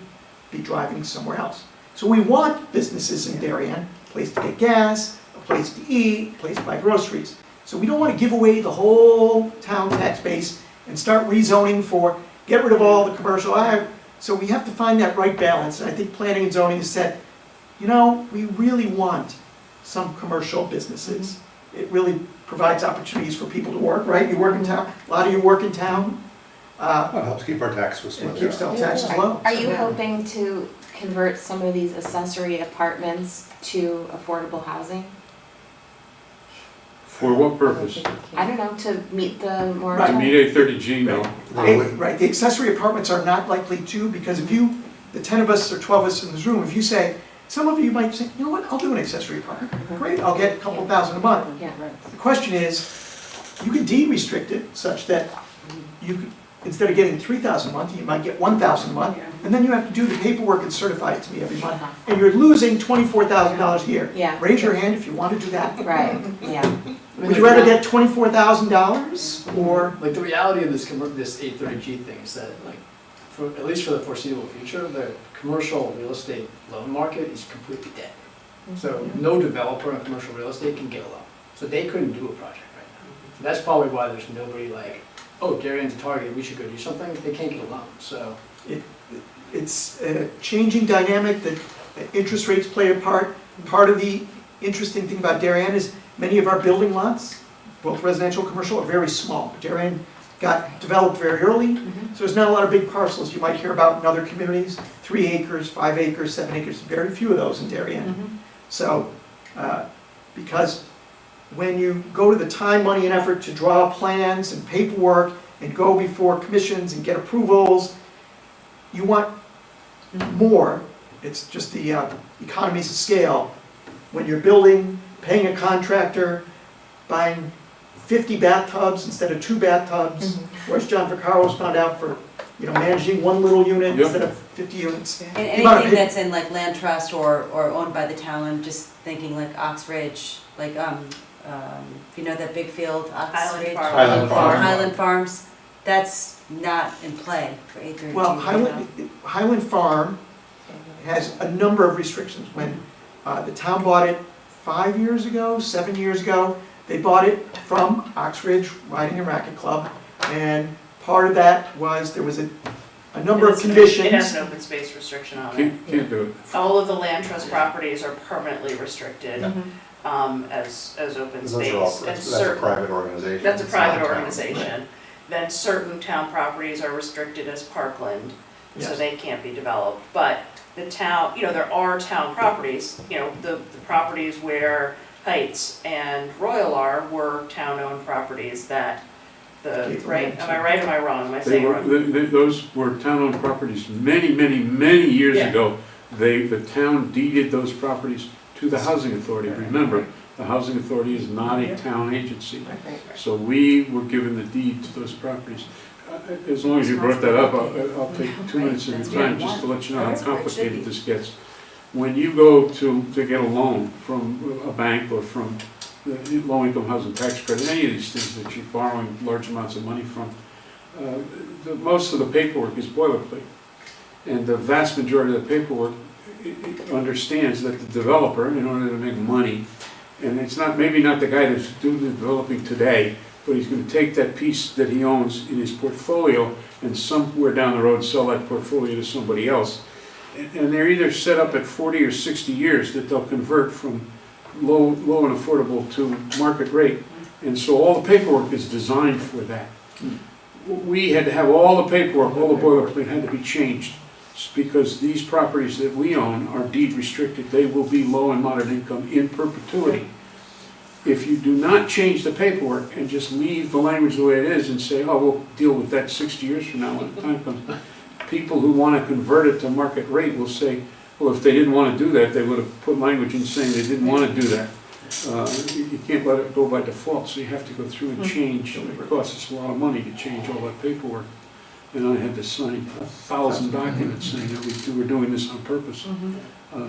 Speaker 2: be driving somewhere else. So we want businesses in Darien, a place to get gas, a place to eat, a place to buy groceries. So we don't want to give away the whole town tax base and start rezoning for, get rid of all the commercial. So we have to find that right balance. And I think planning and zoning has said, we really want some commercial businesses. It really provides opportunities for people to work, right? You work in town, a lot of you work in town.
Speaker 5: Well, it helps keep our taxes
Speaker 2: It
Speaker 5: where they
Speaker 2: keeps
Speaker 5: are.
Speaker 2: our taxes low.
Speaker 11: Are you hoping to convert some of these accessory apartments to affordable housing?
Speaker 4: For what purpose?
Speaker 11: I don't know, to meet the more.
Speaker 2: Right.
Speaker 4: To meet 830G, no.
Speaker 2: Right, the accessory apartments are not likely to, because if you, the 10 of us or 12 of us in this room, if you say, some of you might say, you know what, I'll do an accessory apartment. Great, I'll get a couple thousand a month.
Speaker 11: Yeah.
Speaker 2: The question is, you could deed restrict it such that you could, instead of getting 3,000 a month, you might get 1,000 a month, and then you have to do the paperwork and certify it to me every month, and you're losing $24,000 a year.
Speaker 11: Yeah.
Speaker 2: Raise your hand if you want to do that.
Speaker 11: Right, yeah.
Speaker 2: Would you rather get $24,000 or?
Speaker 7: Like the reality of this 830G thing is that at least for the foreseeable future, the commercial real estate loan market is completely dead. So no developer in commercial real estate can get a loan. So they couldn't do a project right now. And that's probably why there's nobody like, oh, Darien's a target, we should go do something. They can't get a loan, so.
Speaker 2: It's a changing dynamic that interest rates play a part. Part of the interesting thing about Darien is many of our building lots, both residential and commercial, are very small. Darien got developed very early, so there's not a lot of big parcels you might hear about in other communities. 3 acres, 5 acres, 7 acres, very few of those in Darien. So, because when you go to the time, money, and effort to draw plans and paperwork and go before commissions and get approvals, you want more. It's just the economies of scale. When you're building, paying a contractor, buying 50 bathtubs instead of 2 bathtubs, whereas John Vaccaro found out for, managing one little unit
Speaker 4: Yep.
Speaker 2: instead of 50 units.
Speaker 9: And
Speaker 2: The amount of
Speaker 9: anything that's in like land trust or owned by the town, I'm just thinking like Oxridge, like, if you know that big field, Oxridge?
Speaker 8: Farm.
Speaker 5: Highland Farm.
Speaker 9: Highland Farms, that's not in play for acreage.
Speaker 2: Well,
Speaker 9: you know.
Speaker 2: Highland Farm has a number of restrictions. When the town bought it 5 years ago, 7 years ago, they bought it from Oxridge Riding and Racket Club, and part of that was, there was a number of conditions.
Speaker 1: It has an open space restriction on it.
Speaker 4: Can't do it.
Speaker 1: All of the land trust properties are permanently restricted as open
Speaker 12: Those are all,
Speaker 1: space. And
Speaker 12: that's a
Speaker 1: certain,
Speaker 12: private organization.
Speaker 1: that's a
Speaker 12: It's not
Speaker 1: private
Speaker 12: town.
Speaker 1: organization. Then certain town properties are restricted as parkland, so
Speaker 2: Yes.
Speaker 1: they can't be developed. But the town, there are town properties, the properties where Heights and Royal are were town-owned properties that right? Am I right or am I wrong? Am I
Speaker 4: They
Speaker 1: saying
Speaker 4: were,
Speaker 1: wrong?
Speaker 4: those were town-owned properties many years
Speaker 1: Yeah.
Speaker 4: ago. The town deeded those properties to the housing authority. Remember, the housing authority is not a town agency. So we were given the deed to those properties. As long as you brought that up, I'll take 2 minutes of your time just to let you know how complicated this gets. When you go to get a loan from a bank or from the low-income housing tax credit, any of these things that you're borrowing large amounts of money from, most of the paperwork is boilerplate. And the vast majority of the paperwork understands that the developer, in order to make money, and it's not, maybe not the guy that's doing the developing today, but he's gonna take that piece that he owns in his portfolio and somewhere down the road sell that portfolio to somebody else. And they're either set up at 40 or 60 years that they'll convert from low and affordable to market rate. And so all the paperwork is designed for that. We had to have all the paperwork, all the boilerplate had to be changed, because these properties that we own are deed restricted. They will be low and moderate income in perpetuity. If you do not change the paperwork and just leave the language the way it is and say, oh, we'll deal with that 60 years from now when the time comes, people who want to convert it to market rate will say, well, if they didn't want to do that, they would have put language in saying they didn't want to do that. You can't let it go by default, so you have to go through and change. It costs us a lot of money to change all that paperwork. And I had to sign 1,000 documents saying that we were doing this on purpose,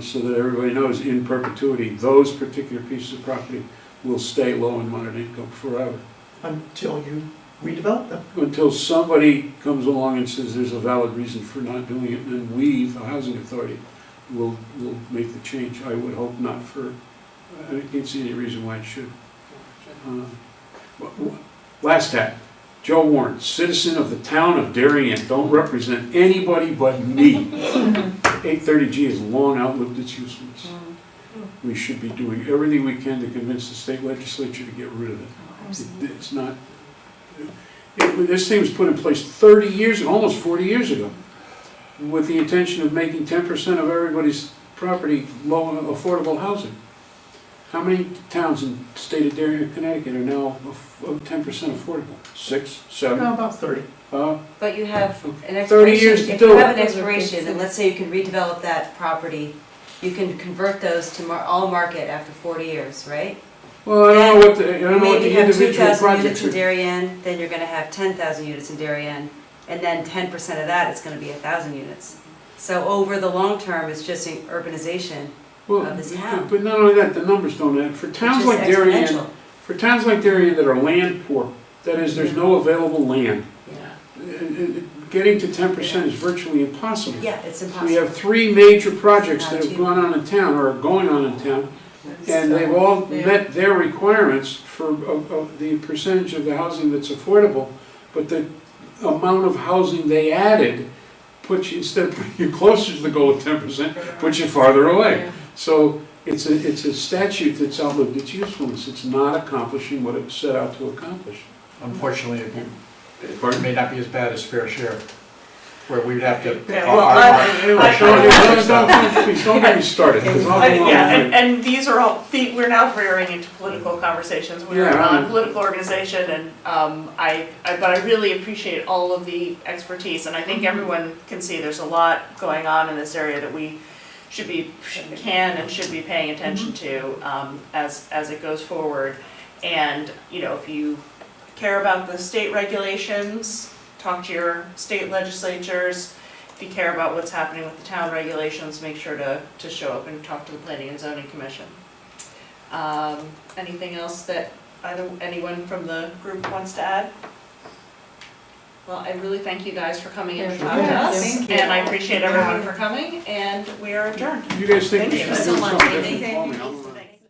Speaker 4: so that everybody knows in perpetuity, those particular pieces of property will stay low and moderate income forever.
Speaker 2: Until you redevelop them.
Speaker 4: Until somebody comes along and says there's a valid reason for not doing it, and then we, the housing authority, will make the change. I would hope not for, I can't see any reason why it should. Last tab, Joe Warren, citizen of the town of Darien, don't represent anybody but me. 830G has long outlived its usefulness. We should be doing everything we can to convince the state legislature to get rid of it. It's not, this thing was put in place 30 years, almost 40 years ago, with the intention of making 10% of everybody's property low and affordable housing. How many towns in the state of Darien, Connecticut are now 10% affordable? 6, 7?
Speaker 2: No, about 30.
Speaker 9: But you have an
Speaker 4: 30 years
Speaker 9: expiration,
Speaker 4: to
Speaker 9: if
Speaker 4: do
Speaker 9: you
Speaker 4: it.
Speaker 9: have an expiration, and let's say you can redevelop that property, you can convert those to all market after 40 years, right?
Speaker 4: Well, I don't know what the
Speaker 9: Maybe you have
Speaker 4: individual
Speaker 9: 2,000
Speaker 4: projects
Speaker 9: units in
Speaker 4: are.
Speaker 9: Darien, then you're gonna have 10,000 units in Darien, and then 10% of that is gonna be 1,000 units. So over the long term, it's just an urbanization
Speaker 4: Well,
Speaker 9: of this town.
Speaker 4: but not only that, the numbers don't add. For towns
Speaker 9: It's
Speaker 4: like
Speaker 9: just
Speaker 4: Darien,
Speaker 9: exponential.
Speaker 4: that are land poor, that is, there's no available land.
Speaker 9: Yeah.
Speaker 4: getting to 10% is virtually impossible.
Speaker 9: Yeah, it's
Speaker 4: We
Speaker 9: impossible.
Speaker 4: have 3 major projects that have gone on in town, or are going on in town, and they've all met their requirements for of the percentage of the housing that's affordable, but the amount of housing they added puts you, instead of putting you closer to the goal of 10%, puts you farther away. So it's a statute that's outlived its usefulness. It's not accomplishing what it set out to accomplish.
Speaker 10: Unfortunately, it may not be as bad as fair share, where we'd have to.
Speaker 4: Don't get me started. 'Cause I'll go on.
Speaker 1: Yeah, and these are all, we're now veering into political conversations. We're a
Speaker 4: Yeah, I know.
Speaker 1: non-political organization, and but I really appreciate all of the expertise, and I think everyone can see there's a lot going on in this area that we should be paying attention to as it goes forward. And, if you care about the state regulations, talk to your state legislatures. If you care about what's happening with the town regulations, make sure to show up and talk to the Planning and Zoning Commission. Anything else that anyone from the group wants to add? Well, I really thank you guys for coming in and talking to us,
Speaker 3: Thank you.
Speaker 1: and I appreciate everyone for coming, and we are adjourned.
Speaker 4: You guys think
Speaker 1: Thank
Speaker 4: we
Speaker 1: you
Speaker 4: should do
Speaker 1: so much,
Speaker 4: something
Speaker 1: Amy.
Speaker 4: different? Call me.